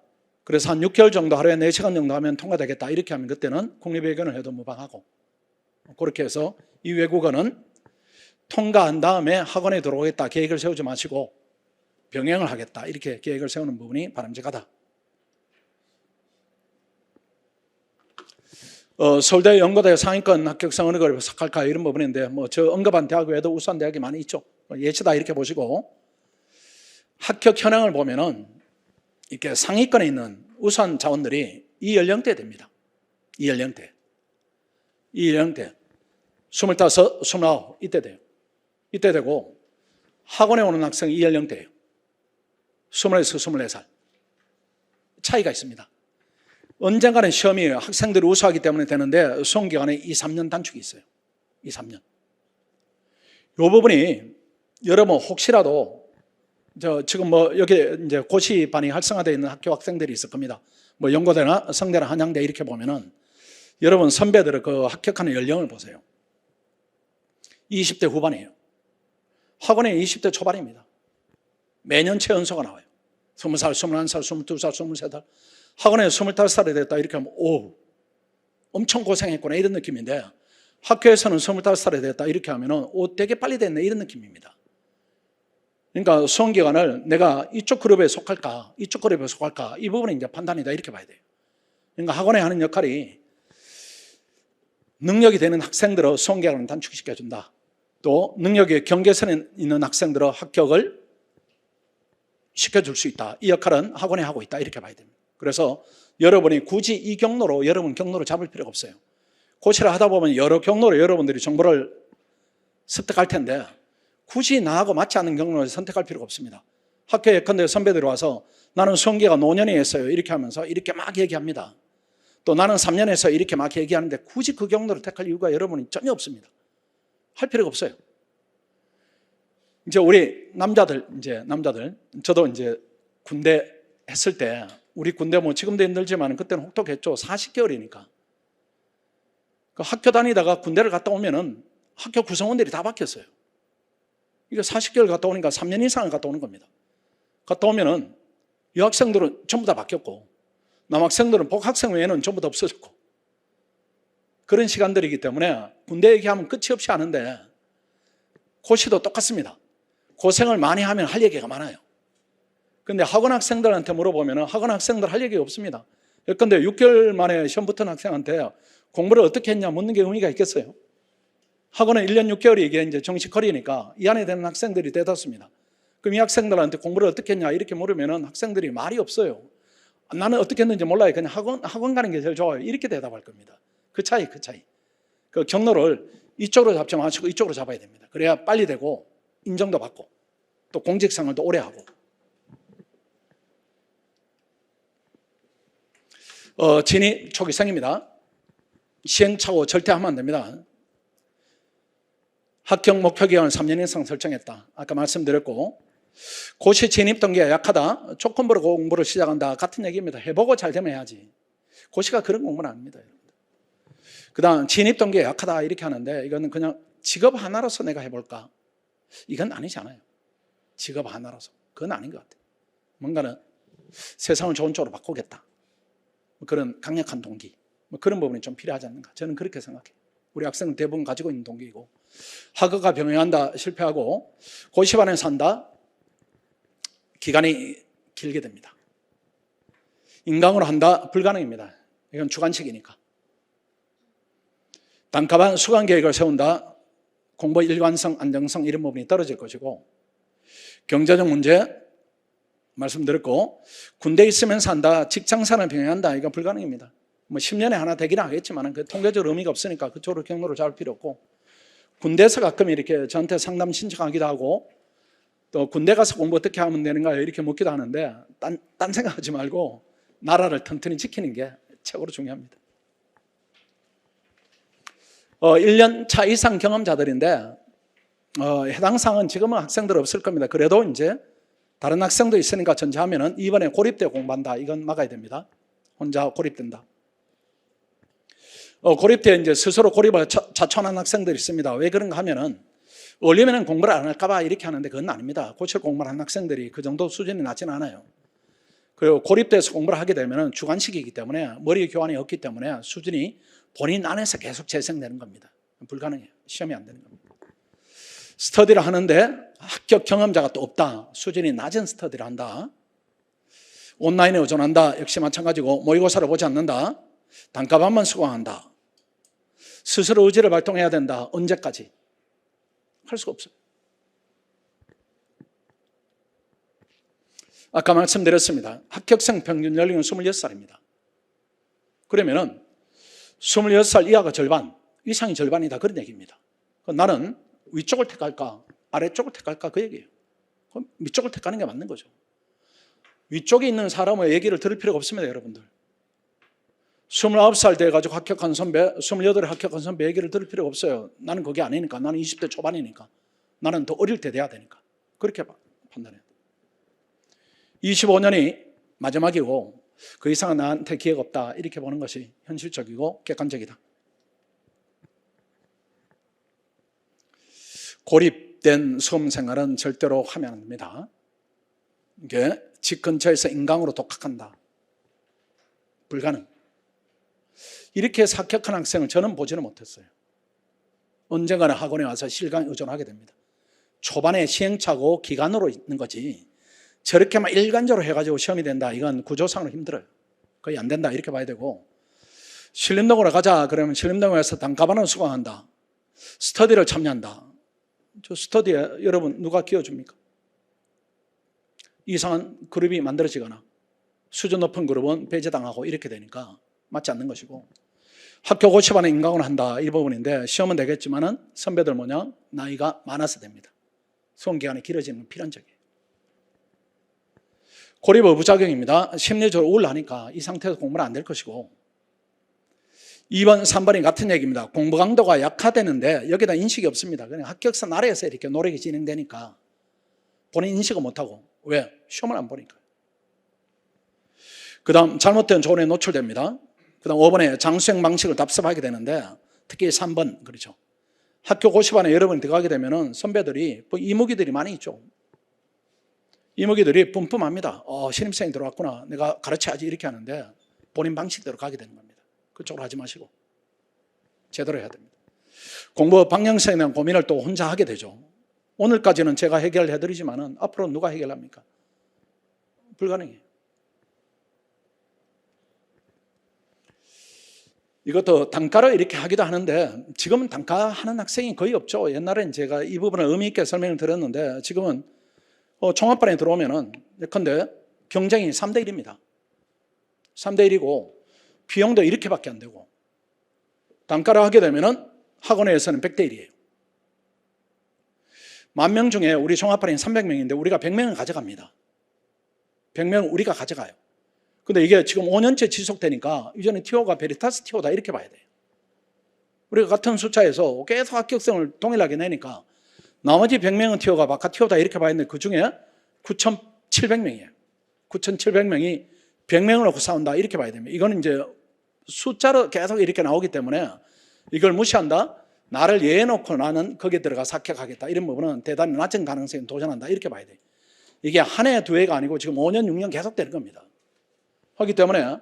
그래서 한 6개월 정도 하루에 4시간 정도 하면 통과되겠다, 이렇게 하면 그때는 국립외견을 해도 무방하고, 그렇게 해서 이 외국어는 통과한 다음에 학원에 들어오겠다 계획을 세우지 마시고 병행을 하겠다, 이렇게 계획을 세우는 부분이 바람직하다. 서울대 연고대 상위권 합격생 어느 거를 석할까, 이런 부분인데 뭐 저 언급한 대학 외에도 우수한 대학이 많이 있죠. 예치다, 이렇게 보시고 합격 현황을 보면은 이렇게 상위권에 있는 우수한 자원들이 이 연령대 됩니다. 이 연령대 25, 29 이때 돼요. 이때 되고 학원에 오는 학생이 이 연령대예요. 20에서 24살 차이가 있습니다. 언젠가는 시험이 학생들이 우수하기 때문에 되는데 수험기간에 2, 3년 단축이 있어요. 2, 3년. 이 부분이 여러분 혹시라도 지금 뭐 여기 이제 고시반이 활성화되어 있는 학교 학생들이 있을 겁니다. 뭐 연고대나 성대나 한양대 이렇게 보면은 여러분 선배들의 그 합격하는 연령을 보세요. 20대 후반이에요. 학원에 20대 초반입니다. 매년 최연소가 나와요. 20살, 21살, 22살, 23살. 학원에 25살이 됐다, 이렇게 하면 오, 엄청 고생했구나, 이런 느낌인데 학교에서는 25살이 됐다, 이렇게 하면은 오, 되게 빨리 됐네, 이런 느낌입니다. 그러니까 수험기간을 내가 이쪽 그룹에 속할까, 이쪽 그룹에 속할까, 이 부분이 이제 판단이다, 이렇게 봐야 돼요. 그러니까 학원에 하는 역할이 능력이 되는 학생들을 수험기간을 단축시켜준다. 또 능력의 경계선에 있는 학생들의 합격을 시켜줄 수 있다. 이 역할은 학원이 하고 있다, 이렇게 봐야 됩니다. 그래서 여러분이 굳이 이 경로로 여러분 경로를 잡을 필요가 없어요. 고시를 하다 보면 여러 경로로 여러분들이 정보를 습득할 텐데 굳이 나하고 맞지 않는 경로를 선택할 필요가 없습니다. 학교에 예컨대 선배들이 와서 나는 수험기간 5년이 했어요, 이렇게 하면서 이렇게 막 얘기합니다. 또 나는 3년 해서 이렇게 막 얘기하는데 굳이 그 경로를 택할 이유가 여러분이 전혀 없습니다. 할 필요가 없어요. 이제 우리 남자들, 저도 이제 군대 했을 때 우리 군대 뭐 지금도 힘들지만 그때는 혹독했죠. 40개월이니까. 그 학교 다니다가 군대를 갔다 오면은 학교 구성원들이 다 바뀌었어요. 이게 40개월 갔다 오니까 3년 이상을 갔다 오는 겁니다. 갔다 오면은 여학생들은 전부 다 바뀌었고 남학생들은 복학생 외에는 전부 다 없어졌고 그런 시간들이기 때문에 군대 얘기하면 끝이 없이 하는데 고시도 똑같습니다. 고생을 많이 하면 할 얘기가 많아요. 근데 학원 학생들한테 물어보면 학원 학생들 할 얘기가 없습니다. 그런데 6개월 만에 시험 붙은 학생한테 공부를 어떻게 했냐 묻는 게 의미가 있겠어요? 학원은 1년 6개월이 이게 이제 정식 커리니까 이 안에 되는 학생들이 대다수입니다. 그럼 이 학생들한테 공부를 어떻게 했냐 이렇게 물으면 학생들이 말이 없어요. 나는 어떻게 했는지 몰라요. 그냥 학원 가는 게 제일 좋아요. 이렇게 대답할 겁니다. 그 차이. 그 경로를 이쪽으로 잡지 마시고 이쪽으로 잡아야 됩니다. 그래야 빨리 되고 인정도 받고 또 공직생활도 오래 하고. 진입 초기생입니다. 시행착오 절대 하면 안 됩니다. 합격 목표 기간을 3년 이상 설정했다. 아까 말씀드렸고, 고시 진입 동기가 약하다. 조건부로 공부를 시작한다. 같은 얘기입니다. 해보고 잘 되면 해야지. 고시가 그런 공부는 아닙니다. 그 다음 진입 동기가 약하다 이렇게 하는데, 이거는 그냥 직업 하나로서 내가 해볼까? 이건 아니잖아요. 직업 하나로서. 그건 아닌 것 같아요. 뭔가는 세상을 좋은 쪽으로 바꾸겠다. 그런 강력한 동기. 그런 부분이 좀 필요하지 않는가. 저는 그렇게 생각해요. 우리 학생은 대부분 가지고 있는 동기이고, 학업과 병행한다 실패하고, 고시반에서 한다 기간이 길게 됩니다. 인강으로 한다 불가능입니다. 이건 주관식이니까. 단가반 수강 계획을 세운다 공부 일관성, 안정성 이런 부분이 떨어질 것이고, 경제적 문제 말씀드렸고, 군대에 있으면서 한다 직장생활을 병행한다 이건 불가능입니다. 10년에 하나 되기는 하겠지만 그 통계적 의미가 없으니까 그쪽으로 경로를 잡을 필요 없고, 군대에서 가끔 이렇게 저한테 상담 신청하기도 하고, 또 군대 가서 공부 어떻게 하면 되는가요? 이렇게 묻기도 하는데, 딴 생각하지 말고 나라를 튼튼히 지키는 게 최고로 중요합니다. 1년 차 이상 경험자들인데, 해당 사항은 지금은 학생들 없을 겁니다. 그래도 이제 다른 학생도 있으니까 전제하면은 이번에 고립돼 공부한다. 이건 막아야 됩니다. 혼자 고립된다. 고립돼 이제 스스로 고립을 자초한 학생들이 있습니다. 왜 그런가 하면은, 올리면은 공부를 안 할까봐 이렇게 하는데 그건 아닙니다. 고칠 공부를 한 학생들이 그 정도 수준이 낮지는 않아요. 그리고 고립돼서 공부를 하게 되면은 주관식이기 때문에 머리 교환이 없기 때문에 수준이 본인 안에서 계속 재생되는 겁니다. 불가능해요. 시험이 안 되는 겁니다. 스터디를 하는데 합격 경험자가 또 없다. 수준이 낮은 스터디를 한다. 온라인에 의존한다. 역시 마찬가지고, 모의고사를 보지 않는다. 단가반만 수강한다. 스스로 의지를 발동해야 된다. 언제까지? 할 수가 없어요. 아까 말씀드렸습니다. 합격생 평균 연령은 26살입니다. 그러면은 26살 이하가 절반, 이상이 절반이다. 그런 얘기입니다. 나는 위쪽을 택할까 아래쪽을 택할까 그 얘기예요. 그럼 위쪽을 택하는 게 맞는 거죠. 위쪽에 있는 사람의 얘기를 들을 필요가 없습니다. 여러분들 29살 돼가지고 합격한 선배, 28에 합격한 선배 얘기를 들을 필요가 없어요. 나는 그게 아니니까. 나는 20대 초반이니까. 나는 더 어릴 때 돼야 되니까. 그렇게 판단해요. 25년이 마지막이고 그 이상은 나한테 기회가 없다. 이렇게 보는 것이 현실적이고 객관적이다. 고립된 수험생활은 절대로 하면 안 됩니다. 이게 집 근처에서 인강으로 독학한다. 불가능. 이렇게 해서 합격한 학생을 저는 보지는 못했어요. 언젠가는 학원에 와서 실강에 의존하게 됩니다. 초반에 시행착오 기간으로 있는 거지, 저렇게만 일관적으로 해가지고 시험이 된다, 이건 구조상으로 힘들어요. 거의 안 된다 이렇게 봐야 되고, 신림동으로 가자 그러면 신림동에서 단가반을 수강한다, 스터디를 참여한다. 저 스터디에 여러분 누가 끼워줍니까? 이상한 그룹이 만들어지거나 수준 높은 그룹은 배제당하고 이렇게 되니까 맞지 않는 것이고, 학교 고시반에 인강을 한다 이 부분인데, 시험은 되겠지만은 선배들 모양 나이가 많아서 됩니다. 수험기간이 길어지는 건 필연적이에요. 고립의 부작용입니다. 심리적으로 우울하니까 이 상태에서 공부는 안 될 것이고, 2번, 3번이 같은 얘기입니다. 공부 강도가 약화되는데 여기다 인식이 없습니다. 그냥 합격선 아래에서 이렇게 노력이 진행되니까 본인 인식을 못하고, 왜? 시험을 안 보니까. 그 다음 잘못된 조언에 노출됩니다. 그 다음 5번에 장수행 방식을 답습하게 되는데, 특히 3번 그렇죠. 학교 고시반에 여러분이 들어가게 되면은 선배들이 이무기들이 많이 있죠. 이무기들이 뿜뿜합니다. 신입생이 들어왔구나, 내가 가르쳐야지 이렇게 하는데 본인 방식대로 가게 되는 겁니다. 그쪽으로 하지 마시고 제대로 해야 됩니다. 공부 방향성에 대한 고민을 또 혼자 하게 되죠. 오늘까지는 제가 해결해드리지만은 앞으로 누가 해결합니까? 불가능해요. 이것도 단가로 이렇게 하기도 하는데 지금은 단가 하는 학생이 거의 없죠. 옛날엔 제가 이 부분을 의미 있게 설명을 드렸는데, 지금은 종합반에 들어오면은 예컨대 경쟁이 3대 1입니다. 3대 1이고 비용도 이렇게밖에 안 되고, 단가를 하게 되면은 학원에서는 100대 1이에요. 10,000명 중에 우리 종합반이 300명인데 우리가 100명을 가져갑니다. 100명을 우리가 가져가요. 근데 이게 지금 5년째 지속되니까 이제는 티오가 베리타스 티오다 이렇게 봐야 돼요. 우리가 같은 숫자에서 계속 합격생을 동일하게 내니까 나머지 100명은 튀어가 바카티오다 이렇게 봐야 되는데 그중에 9,700명이에요. 9,700명이 100명을 놓고 싸운다 이렇게 봐야 됩니다. 이거는 이제 숫자로 계속 이렇게 나오기 때문에 이걸 무시한다. 나를 예해놓고 나는 거기에 들어가 합격하겠다. 이런 부분은 대단히 낮은 가능성에 도전한다. 이렇게 봐야 돼요. 이게 한 해, 두 해가 아니고 지금 5년, 6년 계속 되는 겁니다. 그렇기 때문에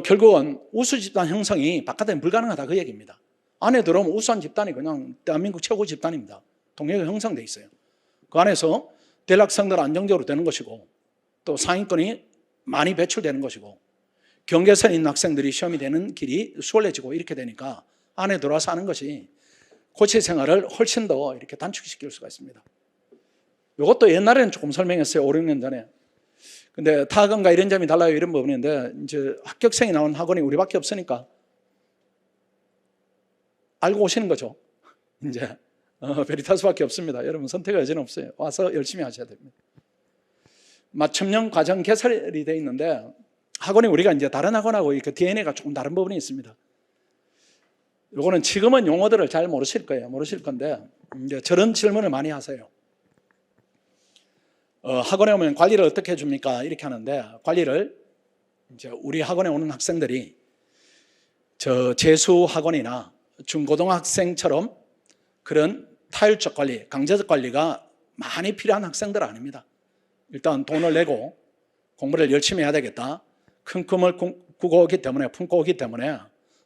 결국은 우수 집단 형성이 바깥에 불가능하다 그 얘기입니다. 안에 들어오면 우수한 집단이 그냥 대한민국 최고 집단입니다. 동료가 형성돼 있어요. 그 안에서 대학생들 안정적으로 되는 것이고 또 상위권이 많이 배출되는 것이고 경계선 있는 학생들이 시험이 되는 길이 수월해지고 이렇게 되니까 안에 들어와서 하는 것이 고시 생활을 훨씬 더 이렇게 단축시킬 수가 있습니다. 이것도 옛날에는 조금 설명했어요. 5, 6년 전에. 근데 타학원과 이런 점이 달라요. 이런 부분인데 이제 합격생이 나온 학원이 우리밖에 없으니까 알고 오시는 거죠. 이제 베리타스밖에 없습니다. 여러분 선택의 여지는 없어요. 와서 열심히 하셔야 됩니다. 맞춤형 과정 개설이 되어 있는데 학원이 우리가 이제 다른 학원하고 이렇게 DNA가 조금 다른 부분이 있습니다. 요거는 지금은 용어들을 잘 모르실 거예요. 모르실 건데 이제 저런 질문을 많이 하세요. 학원에 오면 관리를 어떻게 해줍니까? 이렇게 하는데 관리를 이제 우리 학원에 오는 학생들이 저 재수 학원이나 중고등학생처럼 그런 타율적 관리, 강제적 관리가 많이 필요한 학생들은 아닙니다. 일단 돈을 내고 공부를 열심히 해야 되겠다. 큰 꿈을 품고 오기 때문에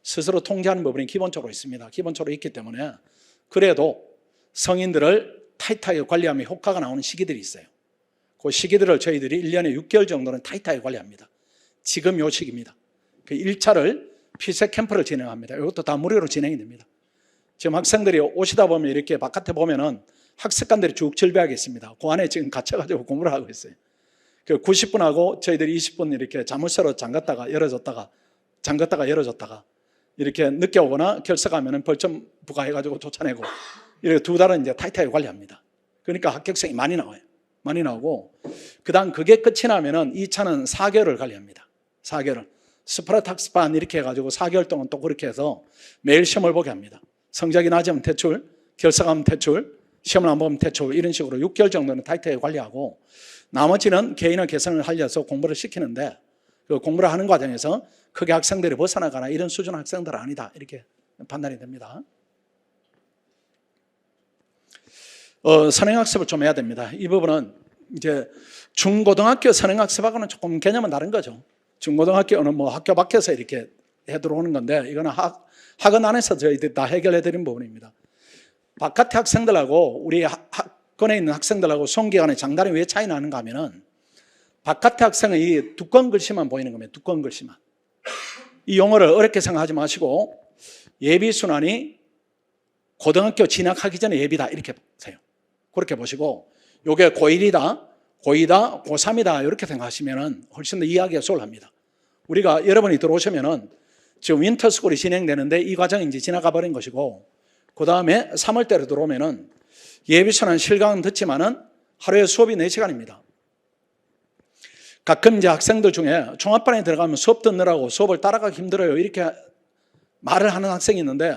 스스로 통제하는 부분이 기본적으로 있습니다. 기본적으로 있기 때문에 그래도 성인들을 타이트하게 관리하면 효과가 나오는 시기들이 있어요. 그 시기들을 저희들이 1년에 6개월 정도는 타이트하게 관리합니다. 지금 요 시기입니다. 그 1차를 피세 캠프를 진행합니다. 이것도 다 무료로 진행이 됩니다. 지금 학생들이 오시다 보면 이렇게 바깥에 보면은 학습관들이 쭉 절벽에 있습니다. 그 안에 지금 갇혀가지고 공부를 하고 있어요. 그 90분하고 저희들이 20분 이렇게 자물쇠로 잠갔다가 열어줬다가 이렇게 늦게 오거나 결석하면은 벌점 부과해가지고 쫓아내고 이렇게 2달은 이제 타이트하게 관리합니다. 그러니까 합격생이 많이 나와요. 많이 나오고 그다음 그게 끝이 나면은 2차는 4개월을 관리합니다. 4개월. 스파르탁스반 이렇게 해가지고 4개월 동안 또 그렇게 해서 매일 시험을 보게 합니다. 성적이 낮으면 퇴출, 결석하면 퇴출, 시험을 안 보면 퇴출 이런 식으로 6개월 정도는 타이트하게 관리하고 나머지는 개인의 개선을 하려서 공부를 시키는데 그 공부를 하는 과정에서 크게 학생들이 벗어나거나 이런 수준 학생들은 아니다 이렇게 판단이 됩니다. 선행학습을 좀 해야 됩니다. 이 부분은 이제 중고등학교 선행학습하고는 조금 개념은 다른 거죠. 중고등학교는 뭐 학교 밖에서 이렇게 해 들어오는 건데 이거는 학원 안에서 저희들이 다 해결해 드린 부분입니다. 바깥의 학생들하고 우리 학원에 있는 학생들하고 수험기간의 장단이 왜 차이 나는가 하면은 바깥의 학생은 이 두꺼운 글씨만 보이는 겁니다. 두꺼운 글씨만. 이 용어를 어렵게 생각하지 마시고 예비순환이 고등학교 진학하기 전에 예비다 이렇게 보세요. 그렇게 보시고 이게 고1이다, 고2다, 고3이다 이렇게 생각하시면 훨씬 더 이해하기가 수월합니다. 우리가 여러분이 들어오시면은 지금 윈터스쿨이 진행되는데 이 과정이 이제 지나가 버린 것이고 그 다음에 3월달에 들어오면은 예비순환 실강은 듣지만은 하루에 수업이 4시간입니다. 가끔 이제 학생들 중에 종합반에 들어가면 수업 듣느라고 수업을 따라가기 힘들어요 이렇게 말을 하는 학생이 있는데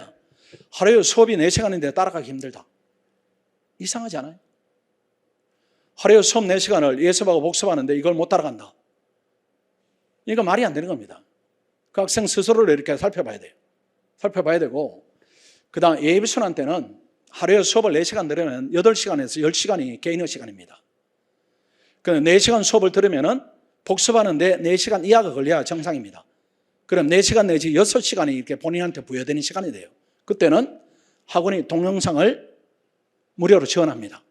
하루에 수업이 4시간인데 따라가기 힘들다. 이상하지 않아요? 하루에 수업 4시간을 예습하고 복습하는데 이걸 못 따라간다. 이거 말이 안 되는 겁니다. 그 학생 스스로를 이렇게 살펴봐야 돼요. 살펴봐야 되고 그 다음 예비순환 때는 하루에 수업을 4시간 들으면 8시간에서 10시간이 개인의 시간입니다. 그 4시간 수업을 들으면은 복습하는데 4시간 이하가 걸려야 정상입니다. 그럼 4시간 내지 6시간이 이렇게 본인한테 부여되는 시간이 돼요. 그때는 학원이 동영상을 무료로 지원합니다.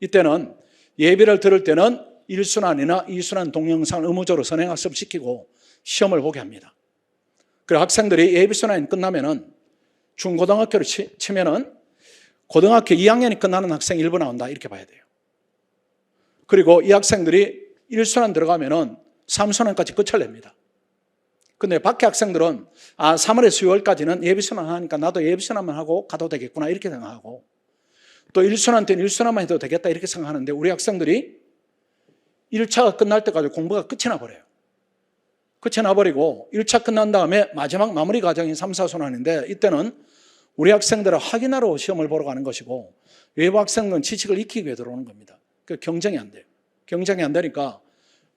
이때는 예비를 들을 때는 1순환이나 2순환 동영상을 의무적으로 선행학습 시키고 시험을 보게 합니다. 그리고 학생들이 예비순환이 끝나면은 중고등학교를 치면은 고등학교 2학년이 끝나는 학생이 일부 나온다 이렇게 봐야 돼요. 그리고 이 학생들이 1순환 들어가면은 3순환까지 끝을 냅니다. 근데 밖에 학생들은 3월에서 6월까지는 예비순환 하니까 나도 예비순환만 하고 가도 되겠구나 이렇게 생각하고 또 1순환 때는 1순환만 해도 되겠다 이렇게 생각하는데 우리 학생들이 1차가 끝날 때까지 공부가 끝이 나버려요. 그쳐놔버리고 1차 끝난 다음에 마지막 마무리 과정이 3, 4순환인데 이때는 우리 학생들을 확인하러 시험을 보러 가는 것이고 외부 학생들은 지식을 익히기 위해 들어오는 겁니다. 그 경쟁이 안 돼요. 경쟁이 안 되니까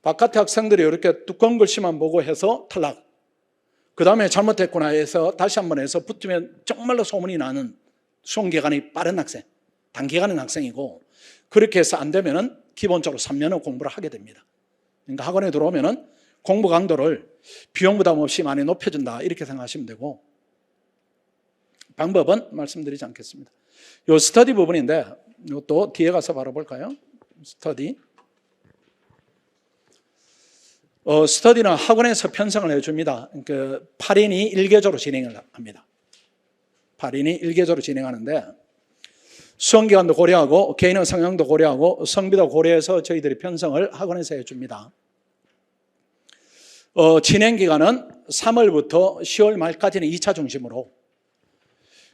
바깥의 학생들이 이렇게 두꺼운 글씨만 보고 해서 탈락. 그 다음에 잘못했구나 해서 다시 한번 해서 붙으면 정말로 소문이 나는 수험기간이 빠른 학생, 단기간의 학생이고 그렇게 해서 안 되면은 기본적으로 3년을 공부를 하게 됩니다. 그러니까 학원에 들어오면은 공부 강도를 비용 부담 없이 많이 높여준다 이렇게 생각하시면 되고 방법은 말씀드리지 않겠습니다. 요 스터디 부분인데 이것도 뒤에 가서 바로 볼까요? 스터디. 스터디는 학원에서 편성을 해줍니다. 그 8인이 1계조로 진행을 합니다. 8인이 1계조로 진행하는데 수험기간도 고려하고 개인의 성향도 고려하고 성비도 고려해서 저희들이 편성을 학원에서 해줍니다. 진행기간은 3월부터 10월 말까지는 2차 중심으로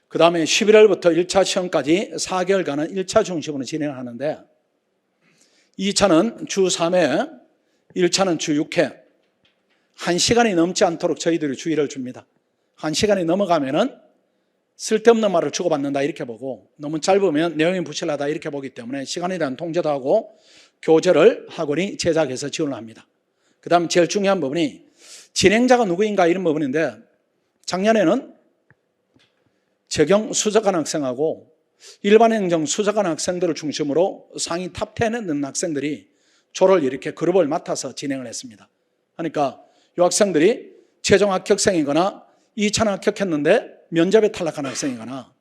그 다음에 11월부터 1차 시험까지 4개월간은 1차 중심으로 진행하는데 2차는 주 3회 1차는 주 6회 1시간이 넘지 않도록 저희들이 주의를 줍니다. 1시간이 넘어가면은 쓸데없는 말을 주고받는다 이렇게 보고 너무 짧으면 내용이 부실하다 이렇게 보기 때문에 시간에 대한 통제도 하고 교재를 학원이 제작해서 지원을 합니다. 그 다음 제일 중요한 부분이 진행자가 누구인가 이런 부분인데 작년에는 재경 수석관 학생하고 일반 행정 수석관 학생들을 중심으로 상위 탑 10에 넣는 학생들이 조를 이렇게 그룹을 맡아서 진행을 했습니다. 그러니까 이 학생들이 최종 합격생이거나 2차 합격했는데 면접에 탈락한 학생이거나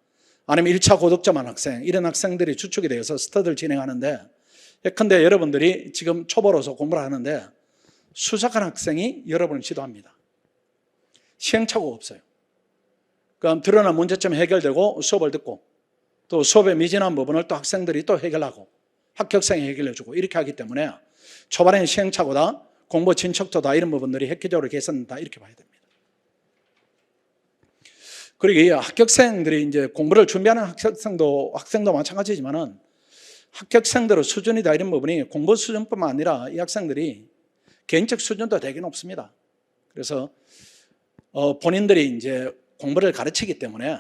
아니면 1차 고득점한 학생 이런 학생들이 주축이 되어서 스터디를 진행하는데 예컨대 여러분들이 지금 초보로서 공부를 하는데 수석관 학생이 여러분을 지도합니다. 시행착오가 없어요. 그럼 드러난 문제점이 해결되고 수업을 듣고 또 수업에 미진한 부분을 또 학생들이 또 해결하고 합격생이 해결해주고 이렇게 하기 때문에 초반에는 시행착오다, 공부 진척도다 이런 부분들이 획기적으로 개선된다 이렇게 봐야 됩니다. 그리고 이 합격생들이 이제 공부를 준비하는 학생도 마찬가지지만은 합격생들의 수준이다 이런 부분이 공부 수준뿐만 아니라 이 학생들이 개인적 수준도 되게 높습니다. 그래서 본인들이 이제 공부를 가르치기 때문에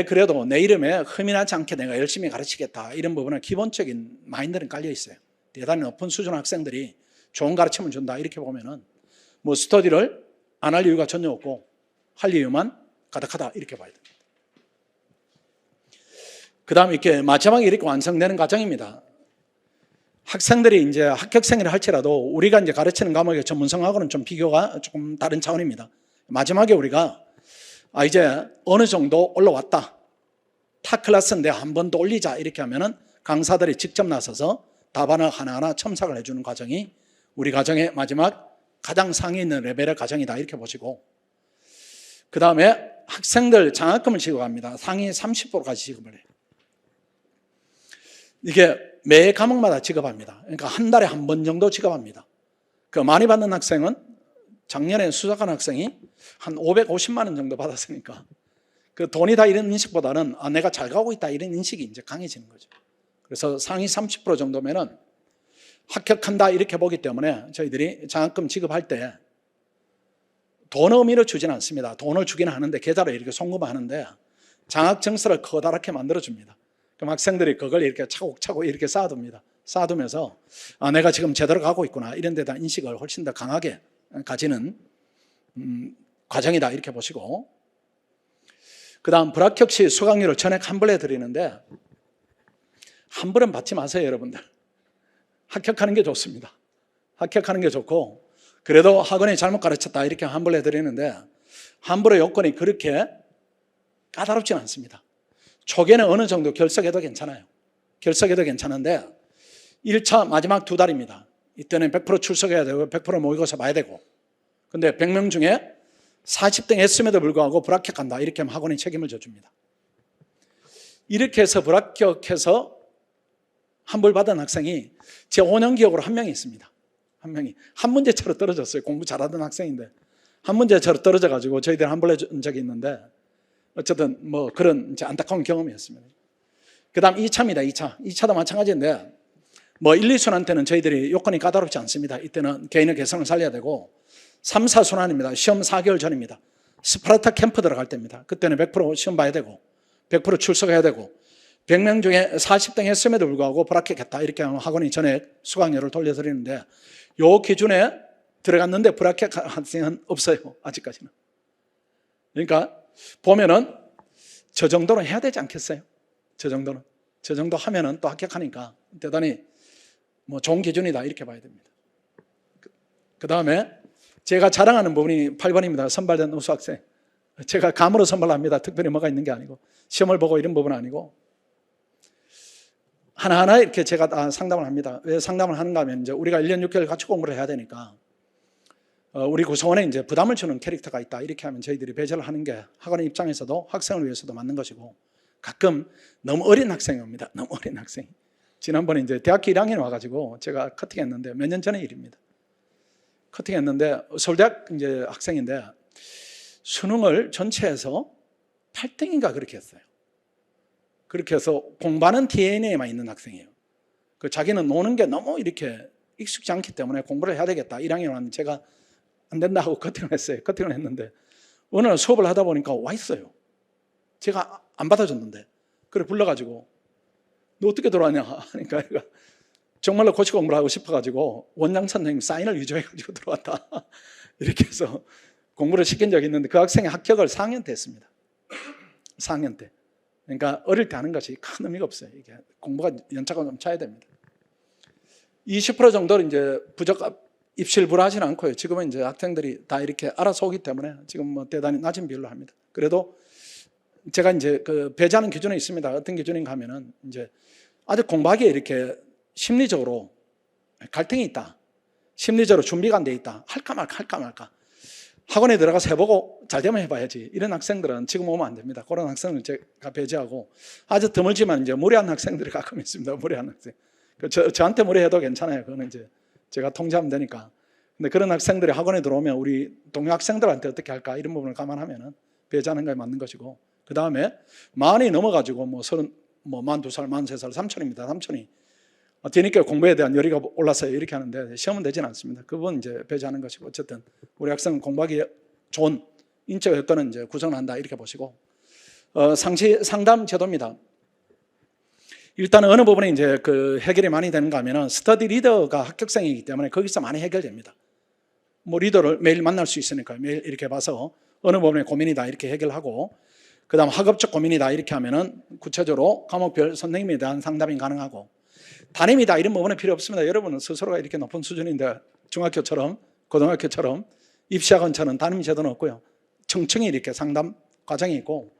그래도 내 이름에 흠이 나지 않게 내가 열심히 가르치겠다 이런 부분은 기본적인 마인드는 깔려 있어요. 대단히 높은 수준 학생들이 좋은 가르침을 준다 이렇게 보면은 뭐 스터디를 안 할 이유가 전혀 없고 할 이유만 가득하다 이렇게 봐야 됩니다. 그 다음에 이렇게 마지막에 이렇게 완성되는 과정입니다. 학생들이 이제 합격생이라 할지라도 우리가 이제 가르치는 과목의 전문성하고는 좀 비교가 조금 다른 차원입니다. 마지막에 우리가 이제 어느 정도 올라왔다. 타 클래스인데 한 번 더 올리자 이렇게 하면은 강사들이 직접 나서서 답안을 하나하나 첨삭을 해주는 과정이 우리 과정의 마지막 가장 상위 있는 레벨의 과정이다 이렇게 보시고 그 다음에 학생들 장학금을 지급합니다. 상위 30%까지 지급을 해요. 이게 매 과목마다 지급합니다. 그러니까 한 달에 한 번 정도 지급합니다. 그 많이 받는 학생은 작년에 수석관 학생이 한 550만 원 정도 받았으니까 그 돈이 다 이런 인식보다는 내가 잘 가고 있다 이런 인식이 이제 강해지는 거죠. 그래서 상위 30% 정도면은 합격한다 이렇게 보기 때문에 저희들이 장학금 지급할 때 돈 의미로 주지는 않습니다. 돈을 주기는 하는데 계좌로 이렇게 송금하는데 장학증서를 커다랗게 만들어줍니다. 그럼 학생들이 그걸 이렇게 차곡차곡 이렇게 쌓아둡니다. 쌓아두면서 내가 지금 제대로 가고 있구나 이런 데다 인식을 훨씬 더 강하게 가지는 과정이다 이렇게 보시고 그 다음 불합격 시 수강료를 전액 환불해 드리는데 환불은 받지 마세요 여러분들. 합격하는 게 좋습니다. 합격하는 게 좋고 그래도 학원이 잘못 가르쳤다 이렇게 환불해 드리는데 환불의 요건이 그렇게 까다롭지는 않습니다. 초기에는 어느 정도 결석해도 괜찮아요. 결석해도 괜찮은데 1차 마지막 2달입니다. 이때는 100% 출석해야 되고 100% 모의고사 봐야 되고 근데 100명 중에 40등 했음에도 불구하고 불합격한다 이렇게 하면 학원이 책임을 져줍니다. 이렇게 해서 불합격해서 환불받은 학생이 제 5년 기억으로 한 명이 있습니다. 한 명이 한 문제차로 떨어졌어요. 공부 잘하던 학생인데 한 문제차로 떨어져가지고 저희들이 환불해 준 적이 있는데 어쨌든 뭐 그런 이제 안타까운 경험이었습니다. 그 다음 2차입니다. 2차도 마찬가지인데 뭐 1, 2순한테는 저희들이 요건이 까다롭지 않습니다. 이때는 개인의 개성을 살려야 되고 3, 4순환입니다. 시험 4개월 전입니다. 스파르타 캠프 들어갈 때입니다. 그때는 100% 시험 봐야 되고 100% 출석해야 되고 100명 중에 40등 했음에도 불구하고 불합격했다. 이렇게 하면 학원이 전액 수강료를 돌려드리는데 요 기준에 들어갔는데 불합격한 학생은 없어요. 아직까지는. 그러니까 보면은 저 정도는 해야 되지 않겠어요? 저 정도는. 저 정도 하면은 또 합격하니까 대단히 뭐 좋은 기준이다. 이렇게 봐야 됩니다. 그 다음에 제가 자랑하는 부분이 8번입니다. 선발된 우수학생. 제가 감으로 선발합니다. 특별히 뭐가 있는 게 아니고 시험을 보고 이런 부분은 아니고 하나하나 이렇게 제가 다 상담을 합니다. 왜 상담을 하는가 하면 이제 우리가 1년 6개월 같이 공부를 해야 되니까 우리 구성원에 이제 부담을 주는 캐릭터가 있다. 이렇게 하면 저희들이 배제를 하는 게 학원의 입장에서도 학생을 위해서도 맞는 것이고 가끔 너무 어린 학생이 옵니다. 너무 어린 학생이. 지난번에 이제 대학교 1학년에 와가지고 제가 커팅했는데 몇 년 전의 일입니다. 커팅했는데 서울대학 이제 학생인데 수능을 전체에서 8등인가 그렇게 했어요. 그렇게 해서 공부하는 DNA에만 있는 학생이에요. 그 자기는 노는 게 너무 이렇게 익숙지 않기 때문에 공부를 해야 되겠다. 1학년 왔는데 제가 안 된다 하고 커팅을 했어요. 커팅을 했는데 어느 날 수업을 하다 보니까 와 있어요. 제가 안 받아줬는데 그래 불러가지고 너 어떻게 들어왔냐 하니까 정말로 고시 공부를 하고 싶어가지고 원장 선생님 사인을 위조해가지고 들어왔다. 이렇게 해서 공부를 시킨 적이 있는데 그 학생이 합격을 4학년 때 했습니다. 4학년 때. 그러니까 어릴 때 하는 것이 큰 의미가 없어요. 이게 공부가 연차가 좀 차야 됩니다. 20% 정도는 이제 부적 입시를 불하지는 않고요. 지금은 이제 학생들이 다 이렇게 알아서 오기 때문에 지금 뭐 대단히 낮은 비율로 합니다. 그래도 제가 이제 그 배제하는 기준이 있습니다. 어떤 기준인가 하면은 이제 아직 공부하기에 이렇게 심리적으로 갈등이 있다. 심리적으로 준비가 안 돼 있다. 할까 말까. 학원에 들어가서 해보고 잘 되면 해봐야지. 이런 학생들은 지금 오면 안 됩니다. 그런 학생을 제가 배제하고 아주 드물지만 이제 무례한 학생들이 가끔 있습니다. 무례한 학생. 저한테 무례해도 괜찮아요. 그거는 이제 제가 통제하면 되니까. 근데 그런 학생들이 학원에 들어오면 우리 동료 학생들한테 어떻게 할까 이런 부분을 감안하면은 배제하는 거에 맞는 것이고 그 다음에 만이 넘어가지고 뭐 42살, 43살, 삼촌입니다. 삼촌이 뒤늦게 공부에 대한 열의가 올라서요. 이렇게 하는데 시험은 되지는 않습니다. 그건 이제 배제하는 것이고 어쨌든 우리 학생은 공부하기 좋은 인적 여건은 이제 구성한다 이렇게 보시고 상시 상담 제도입니다. 일단 어느 부분에 이제 그 해결이 많이 되는가 하면은 스터디 리더가 합격생이기 때문에 거기서 많이 해결됩니다. 뭐 리더를 매일 만날 수 있으니까 매일 이렇게 봐서 어느 부분에 고민이다 이렇게 해결하고 그 다음 학업적 고민이다 이렇게 하면은 구체적으로 과목별 선생님에 대한 상담이 가능하고 담임이다 이런 부분은 필요 없습니다. 여러분은 스스로가 이렇게 높은 수준인데 중학교처럼 고등학교처럼 입시학원처럼 담임 제도는 없고요. 청청이 이렇게 상담 과정이 있고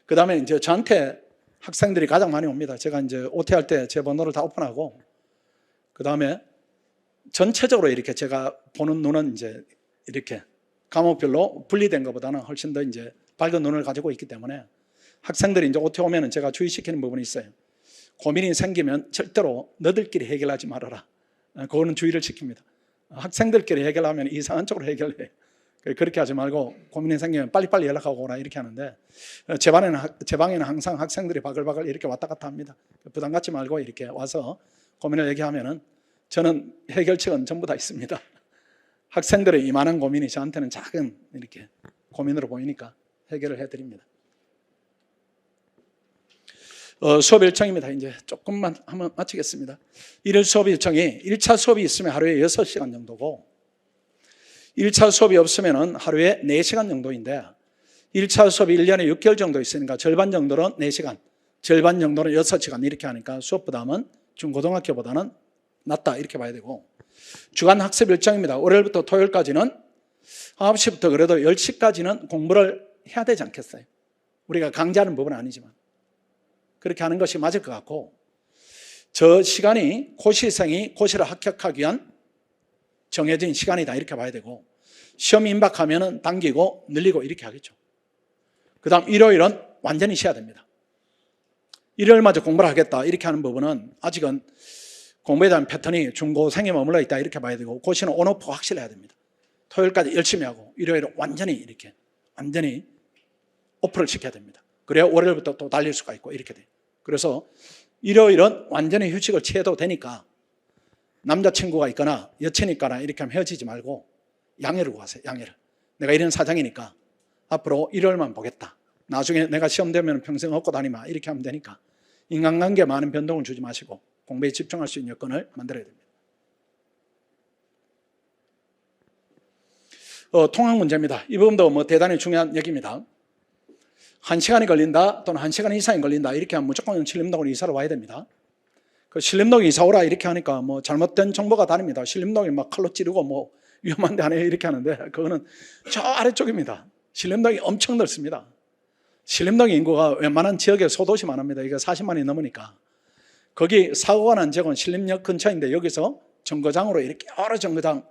그 다음에 이제 저한테 학생들이 가장 많이 옵니다. 제가 이제 OT할 때 제 번호를 다 오픈하고 그 다음에 전체적으로 이렇게 제가 보는 눈은 이제 이렇게 과목별로 분리된 것보다는 훨씬 더 이제 밝은 눈을 가지고 있기 때문에 학생들이 이제 OT 오면은 제가 주의시키는 부분이 있어요. 고민이 생기면 절대로 너들끼리 해결하지 말아라. 그거는 주의를 시킵니다. 학생들끼리 해결하면 이상한 쪽으로 해결해요. 그렇게 하지 말고 고민이 생기면 빨리빨리 연락하고 오라 이렇게 하는데 제 방에는 항상 학생들이 바글바글 이렇게 왔다 갔다 합니다. 부담 갖지 말고 이렇게 와서 고민을 얘기하면은 저는 해결책은 전부 다 있습니다. 학생들의 이만한 고민이 저한테는 작은 이렇게 고민으로 보이니까 해결을 해드립니다. 수업 일정입니다. 이제 조금만 한번 마치겠습니다. 일일 수업 일정이 1차 수업이 있으면 하루에 6시간 정도고 1차 수업이 없으면 하루에 4시간 정도인데 1차 수업이 1년에 6개월 정도 있으니까 절반 정도는 4시간, 절반 정도는 6시간 이렇게 하니까 수업 부담은 중고등학교보다는 낮다 이렇게 봐야 되고 주간 학습 일정입니다. 월요일부터 토요일까지는 9시부터 그래도 10시까지는 공부를 해야 되지 않겠어요? 우리가 강제하는 부분은 아니지만 그렇게 하는 것이 맞을 것 같고 저 시간이 고시생이 고시를 합격하기 위한 정해진 시간이다 이렇게 봐야 되고 시험 임박하면 당기고 늘리고 이렇게 하겠죠. 그 다음 일요일은 완전히 쉬어야 됩니다. 일요일마저 공부를 하겠다 이렇게 하는 부분은 아직은 공부에 대한 패턴이 중고생에 머물러 있다 이렇게 봐야 되고 고시는 온오프가 확실해야 됩니다. 토요일까지 열심히 하고 일요일은 완전히 이렇게 완전히 오프를 시켜야 됩니다. 그래야 월요일부터 또 달릴 수가 있고 이렇게 돼요. 그래서 일요일은 완전히 휴식을 취해도 되니까 남자친구가 있거나 여친이 있거나 이렇게 하면 헤어지지 말고 양해를 구하세요. 양해를. 내가 이런 사장이니까 앞으로 일요일만 보겠다. 나중에 내가 시험 되면 평생 얻고 다니마. 이렇게 하면 되니까 인간관계에 많은 변동을 주지 마시고 공부에 집중할 수 있는 여건을 만들어야 됩니다. 통학 문제입니다. 이 부분도 뭐 대단히 중요한 얘기입니다. 1시간이 걸린다 또는 1시간 이상이 걸린다 이렇게 하면 무조건 신림동으로 이사를 와야 됩니다. 그 신림동에 이사 오라 이렇게 하니까 뭐 잘못된 정보가 다닙니다. 신림동에 막 칼로 찌르고 뭐 위험한데 안 해요 이렇게 하는데 그거는 저 아래쪽입니다. 신림동이 엄청 넓습니다. 신림동의 인구가 웬만한 지역에 소도시만 합니다. 이게 40만이 넘으니까 거기 사고가 난 지역은 신림역 근처인데 여기서 정거장으로 이렇게 여러 정거장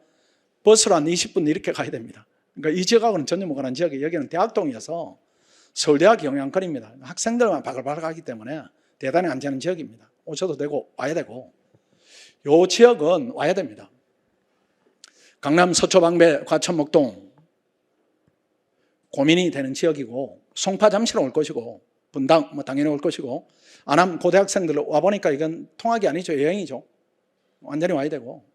버스로 한 20분 이렇게 가야 됩니다. 그러니까 이 지역하고는 전혀 무관한 지역이 여기는 대학동이어서 서울대학 영향권입니다. 학생들만 바글바글 가기 때문에 대단히 안전한 지역입니다. 오셔도 되고 와야 되고 이 지역은 와야 됩니다. 강남 서초방배 과천목동 고민이 되는 지역이고 송파 잠실은 올 것이고 분당 뭐 당연히 올 것이고 안암 고대학생들 와보니까 이건 통학이 아니죠. 여행이죠. 완전히 와야 되고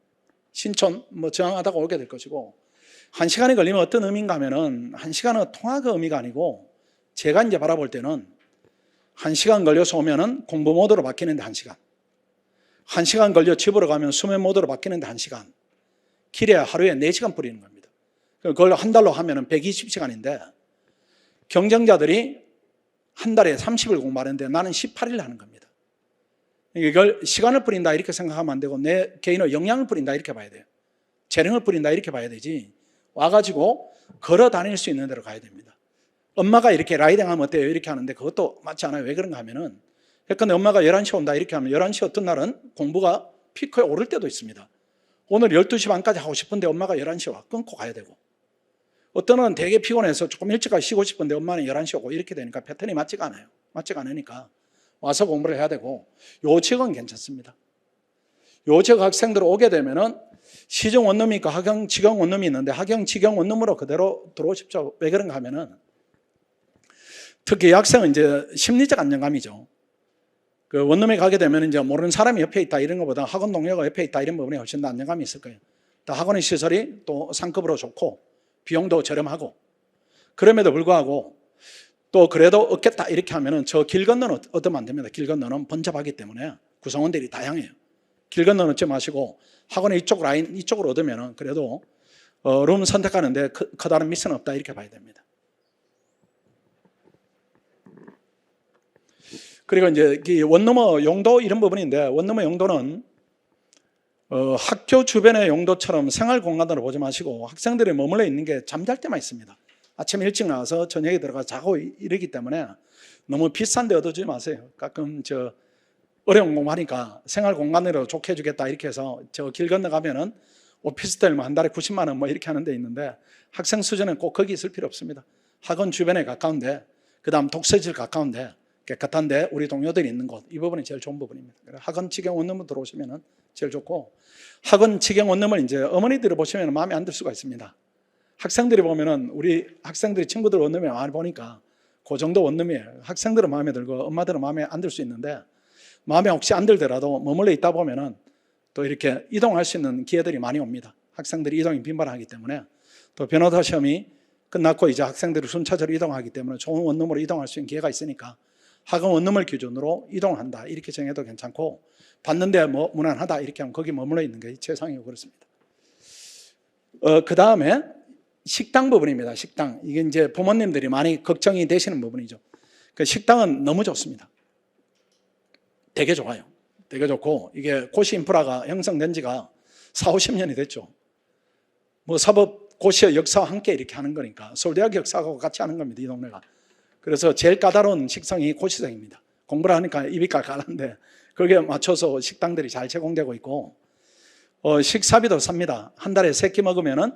신촌 뭐 저항하다가 오게 될 것이고 1시간이 걸리면 어떤 의미인가 하면은 1시간은 통학의 의미가 아니고 제가 이제 바라볼 때는 1시간 걸려서 오면은 공부 모드로 바뀌는데 1시간 1시간 걸려 집으로 가면 수면 모드로 바뀌는데 1시간 길에 하루에 4시간 뿌리는 겁니다. 그걸 한 달로 하면은 120시간인데 경쟁자들이 한 달에 30일 공부하는데 나는 18일 하는 겁니다. 이걸 시간을 뿌린다 이렇게 생각하면 안 되고 내 개인의 역량을 뿌린다 이렇게 봐야 돼요. 재능을 뿌린다 이렇게 봐야 되지 와가지고 걸어 다닐 수 있는 데로 가야 됩니다. 엄마가 이렇게 라이딩 하면 어때요? 이렇게 하는데 그것도 맞지 않아요. 왜 그런가 하면은 그러니까 엄마가 11시에 온다 이렇게 하면 11시 어떤 날은 공부가 피크에 오를 때도 있습니다. 오늘 12시 반까지 하고 싶은데 엄마가 11시에 와 끊고 가야 되고 어떤 날은 되게 피곤해서 조금 일찍 쉬고 싶은데 엄마는 11시에 오고 이렇게 되니까 패턴이 맞지가 않아요. 맞지가 않으니까 와서 공부를 해야 되고 요 지역은 괜찮습니다. 요 지역 학생들 오게 되면은 시정 원룸이 있고 하경 직영 원룸이 있는데 하경 직영 원룸으로 그대로 들어오십시오. 왜 그런가 하면은 특히 학생은 이제 심리적 안정감이죠. 그 원룸에 가게 되면 이제 모르는 사람이 옆에 있다 이런 것보다 학원 동료가 옆에 있다 이런 부분에 훨씬 더 안정감이 있을 거예요. 또 학원의 시설이 또 상급으로 좋고 비용도 저렴하고 그럼에도 불구하고 또 그래도 얻겠다 이렇게 하면은 저 길 건너는 얻으면 안 됩니다. 길 건너는 번잡하기 때문에 구성원들이 다양해요. 길 건너는 얻지 마시고 학원의 이쪽 라인 이쪽으로 얻으면은 그래도 룸 선택하는데 커다란 미스는 없다 이렇게 봐야 됩니다. 그리고 이제 원룸의 용도 이런 부분인데 원룸의 용도는 학교 주변의 용도처럼 생활 공간으로 보지 마시고 학생들이 머물러 있는 게 잠잘 때만 있습니다. 아침에 일찍 나와서 저녁에 들어가 자고 이러기 때문에 너무 비싼 데 얻어주지 마세요. 가끔 어려운 공부하니까 생활 공간으로 좋게 해주겠다 이렇게 해서 저 길 건너가면은 오피스텔 뭐 한 달에 90만 원 뭐 이렇게 하는 데 있는데 학생 수준은 꼭 거기 있을 필요 없습니다. 학원 주변에 가까운데 그 다음 독서실 가까운데 깨끗한데 우리 동료들이 있는 곳 이 부분이 제일 좋은 부분입니다. 학원 직영 원룸으로 들어오시면 제일 좋고 학원 직영 원룸을 이제 어머니들이 보시면 마음에 안 들 수가 있습니다. 학생들이 보면은 우리 학생들이 친구들 원룸에 많이 보니까 그 정도 원룸이에요. 학생들은 마음에 들고 엄마들은 마음에 안 들 수 있는데 마음에 혹시 안 들더라도 머물러 있다 보면은 또 이렇게 이동할 수 있는 기회들이 많이 옵니다. 학생들이 이동이 빈번하기 때문에 또 변호사 시험이 끝났고 이제 학생들이 순차적으로 이동하기 때문에 좋은 원룸으로 이동할 수 있는 기회가 있으니까 학원 원룸을 기준으로 이동한다 이렇게 정해도 괜찮고 봤는데 뭐 무난하다 이렇게 하면 거기 머물러 있는 게 최상이고 그렇습니다. 그 다음에 식당 부분입니다. 식당 이게 이제 부모님들이 많이 걱정이 되시는 부분이죠. 그 식당은 너무 좋습니다. 되게 좋아요. 되게 좋고 이게 고시 인프라가 형성된 지가 40-50년이 됐죠. 뭐 사법 고시의 역사와 함께 이렇게 하는 거니까 서울대학 역사하고 같이 하는 겁니다. 이 동네가. 그래서 제일 까다로운 식성이 고시생입니다. 공부를 하니까 입이 깔깔한데 거기에 맞춰서 식당들이 잘 제공되고 있고 식사비도 삽니다. 한 달에 3끼 먹으면은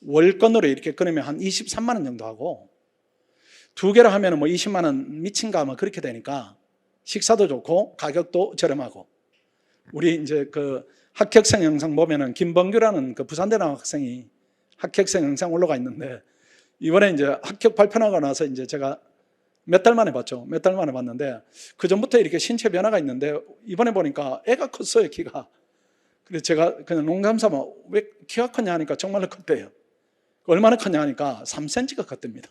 월권으로 이렇게 끊으면 한 23만 원 정도 하고 2개를 하면은 뭐 20만 원 미친가 뭐 그렇게 되니까 식사도 좋고 가격도 저렴하고 우리 이제 그 합격생 영상 보면은 김범규라는 그 부산대나고 학생이 합격생 영상 올라가 있는데 이번에 이제 합격 발표나고 나서 이제 제가 몇 달 만에 봤죠. 몇 달 만에 봤는데 그 전부터 이렇게 신체 변화가 있는데 이번에 보니까 애가 컸어요, 키가. 그래서 제가 그냥 농담 삼아 왜 키가 컸냐 하니까 정말로 컸대요. 얼마나 컸냐 하니까 3cm가 컸답니다.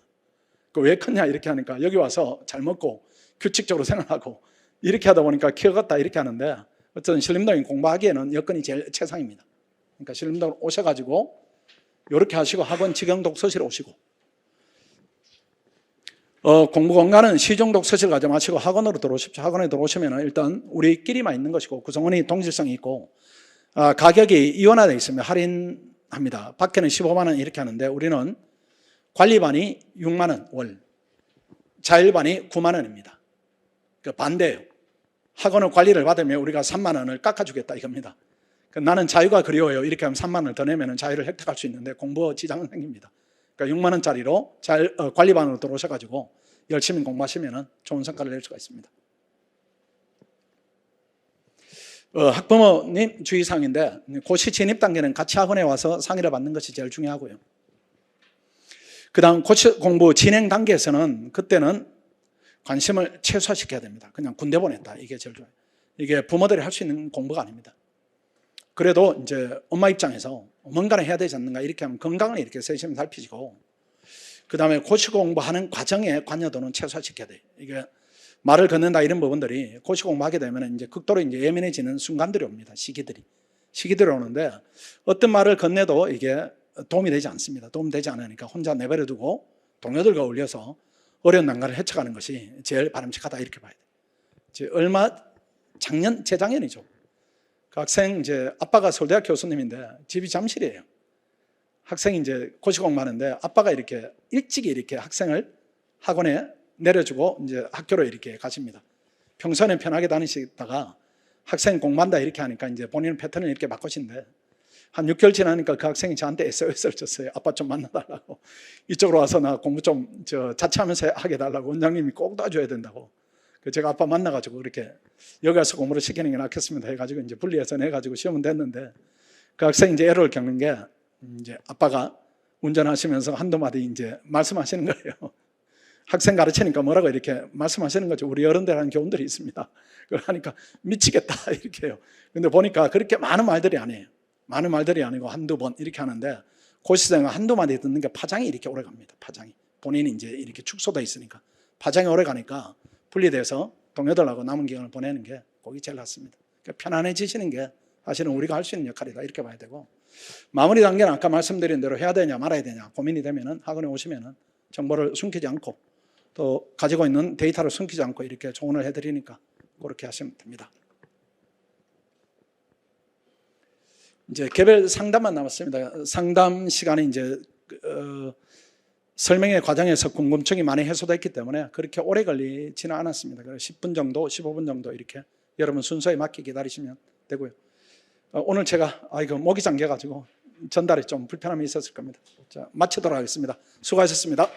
왜 컸냐 이렇게 하니까 여기 와서 잘 먹고 규칙적으로 생활하고 이렇게 하다 보니까 키가 컸다 이렇게 하는데, 어쨌든 신림동에 공부하기에는 여건이 제일 최상입니다. 그러니까 신림동 오셔가지고 이렇게 하시고 학원 직영 독서실 오시고, 공부 공간은 시중 독서실 가지 마시고 학원으로 들어오십시오. 학원에 들어오시면 일단 우리끼리만 있는 것이고 구성원이 동질성이 있고, 가격이 이원화되어 있으면 할인합니다. 밖에는 15만 원 이렇게 하는데 우리는 관리반이 6만 원 월, 자율반이 9만 원입니다. 반대예요. 학원을 관리를 받으면 우리가 3만 원을 깎아주겠다 이겁니다. 나는 자유가 그리워요. 이렇게 하면 3만 원을 더 내면 자유를 획득할 수 있는데 공부 지장은 생깁니다. 그러니까 6만 원짜리로 관리반으로 들어오셔가지고 열심히 공부하시면 좋은 성과를 낼 수가 있습니다. 학부모님 주의사항인데, 고시 진입 단계는 같이 학원에 와서 상의를 받는 것이 제일 중요하고요. 그 다음 고시 공부 진행 단계에서는 그때는 관심을 최소화시켜야 됩니다. 그냥 군대 보냈다, 이게 제일 좋아요. 이게 부모들이 할 수 있는 공부가 아닙니다. 그래도 이제 엄마 입장에서 뭔가를 해야 되지 않는가 이렇게 하면 건강을 이렇게 세심히 살피시고, 그 다음에 고시 공부하는 과정에 관여도는 최소화시켜야 돼요. 이게 말을 걷는다 이런 부분들이 고시 공부하게 되면 이제 극도로 이제 예민해지는 순간들이 옵니다. 시기들이 오는데, 어떤 말을 건네도 이게 도움이 되지 않습니다. 도움되지 않으니까 혼자 내버려 두고 동료들과 어울려서 어려운 난관을 헤쳐가는 것이 제일 바람직하다 이렇게 봐야 돼요. 재작년이죠. 그 학생 이제 아빠가 서울대학 교수님인데 집이 잠실이에요. 학생이 이제 고시 공부하는데 아빠가 이렇게 일찍이 이렇게 학생을 학원에 내려주고 이제 학교로 이렇게 가십니다. 평소에는 편하게 다니시다가 학생 공부한다 이렇게 하니까 이제 본인은 패턴을 이렇게 바꾸신데, 한 6개월 지나니까 그 학생이 저한테 SOS를 줬어요. 아빠 좀 만나달라고. 이쪽으로 와서 나 공부 좀 자취하면서 하게 해달라고. 원장님이 꼭 도와줘야 된다고. 제가 아빠 만나가지고 그렇게 여기 와서 공부를 시키는 게 낫겠습니다 해가지고 이제 분리해서 내가지고 시험은 됐는데, 그 학생이 이제 애로를 겪는 게, 이제 아빠가 운전하시면서 한두 마디 이제 말씀하시는 거예요. 학생 가르치니까 뭐라고 이렇게 말씀하시는 거죠. 우리 어른들 하는 교훈들이 있습니다. 그걸 하니까 미치겠다 이렇게 해요. 근데 보니까 그렇게 많은 말들이 아니에요. 많은 말들이 아니고 한두 번 이렇게 하는데, 고시생은 한두 마디 듣는 게 파장이 이렇게 오래 갑니다. 파장이. 본인이 이제 이렇게 축소돼 있으니까 파장이 오래 가니까 분리돼서 동료들하고 남은 기간을 보내는 게 거기 제일 낫습니다. 그러니까 편안해지시는 게 사실은 우리가 할 수 있는 역할이다 이렇게 봐야 되고, 마무리 단계는 아까 말씀드린 대로 해야 되냐 말아야 되냐 고민이 되면은 학원에 오시면은 정보를 숨기지 않고 또 가지고 있는 데이터를 숨기지 않고 이렇게 조언을 해드리니까 그렇게 하시면 됩니다. 이제 개별 상담만 남았습니다. 상담 시간이 이제 설명의 과정에서 궁금증이 많이 해소됐기 때문에 그렇게 오래 걸리지는 않았습니다. 그래서 10분 정도, 15분 정도 이렇게 여러분 순서에 맞게 기다리시면 되고요. 오늘 제가 목이 잠겨가지고 전달이 좀 불편함이 있었을 겁니다. 자, 마치도록 하겠습니다. 수고하셨습니다.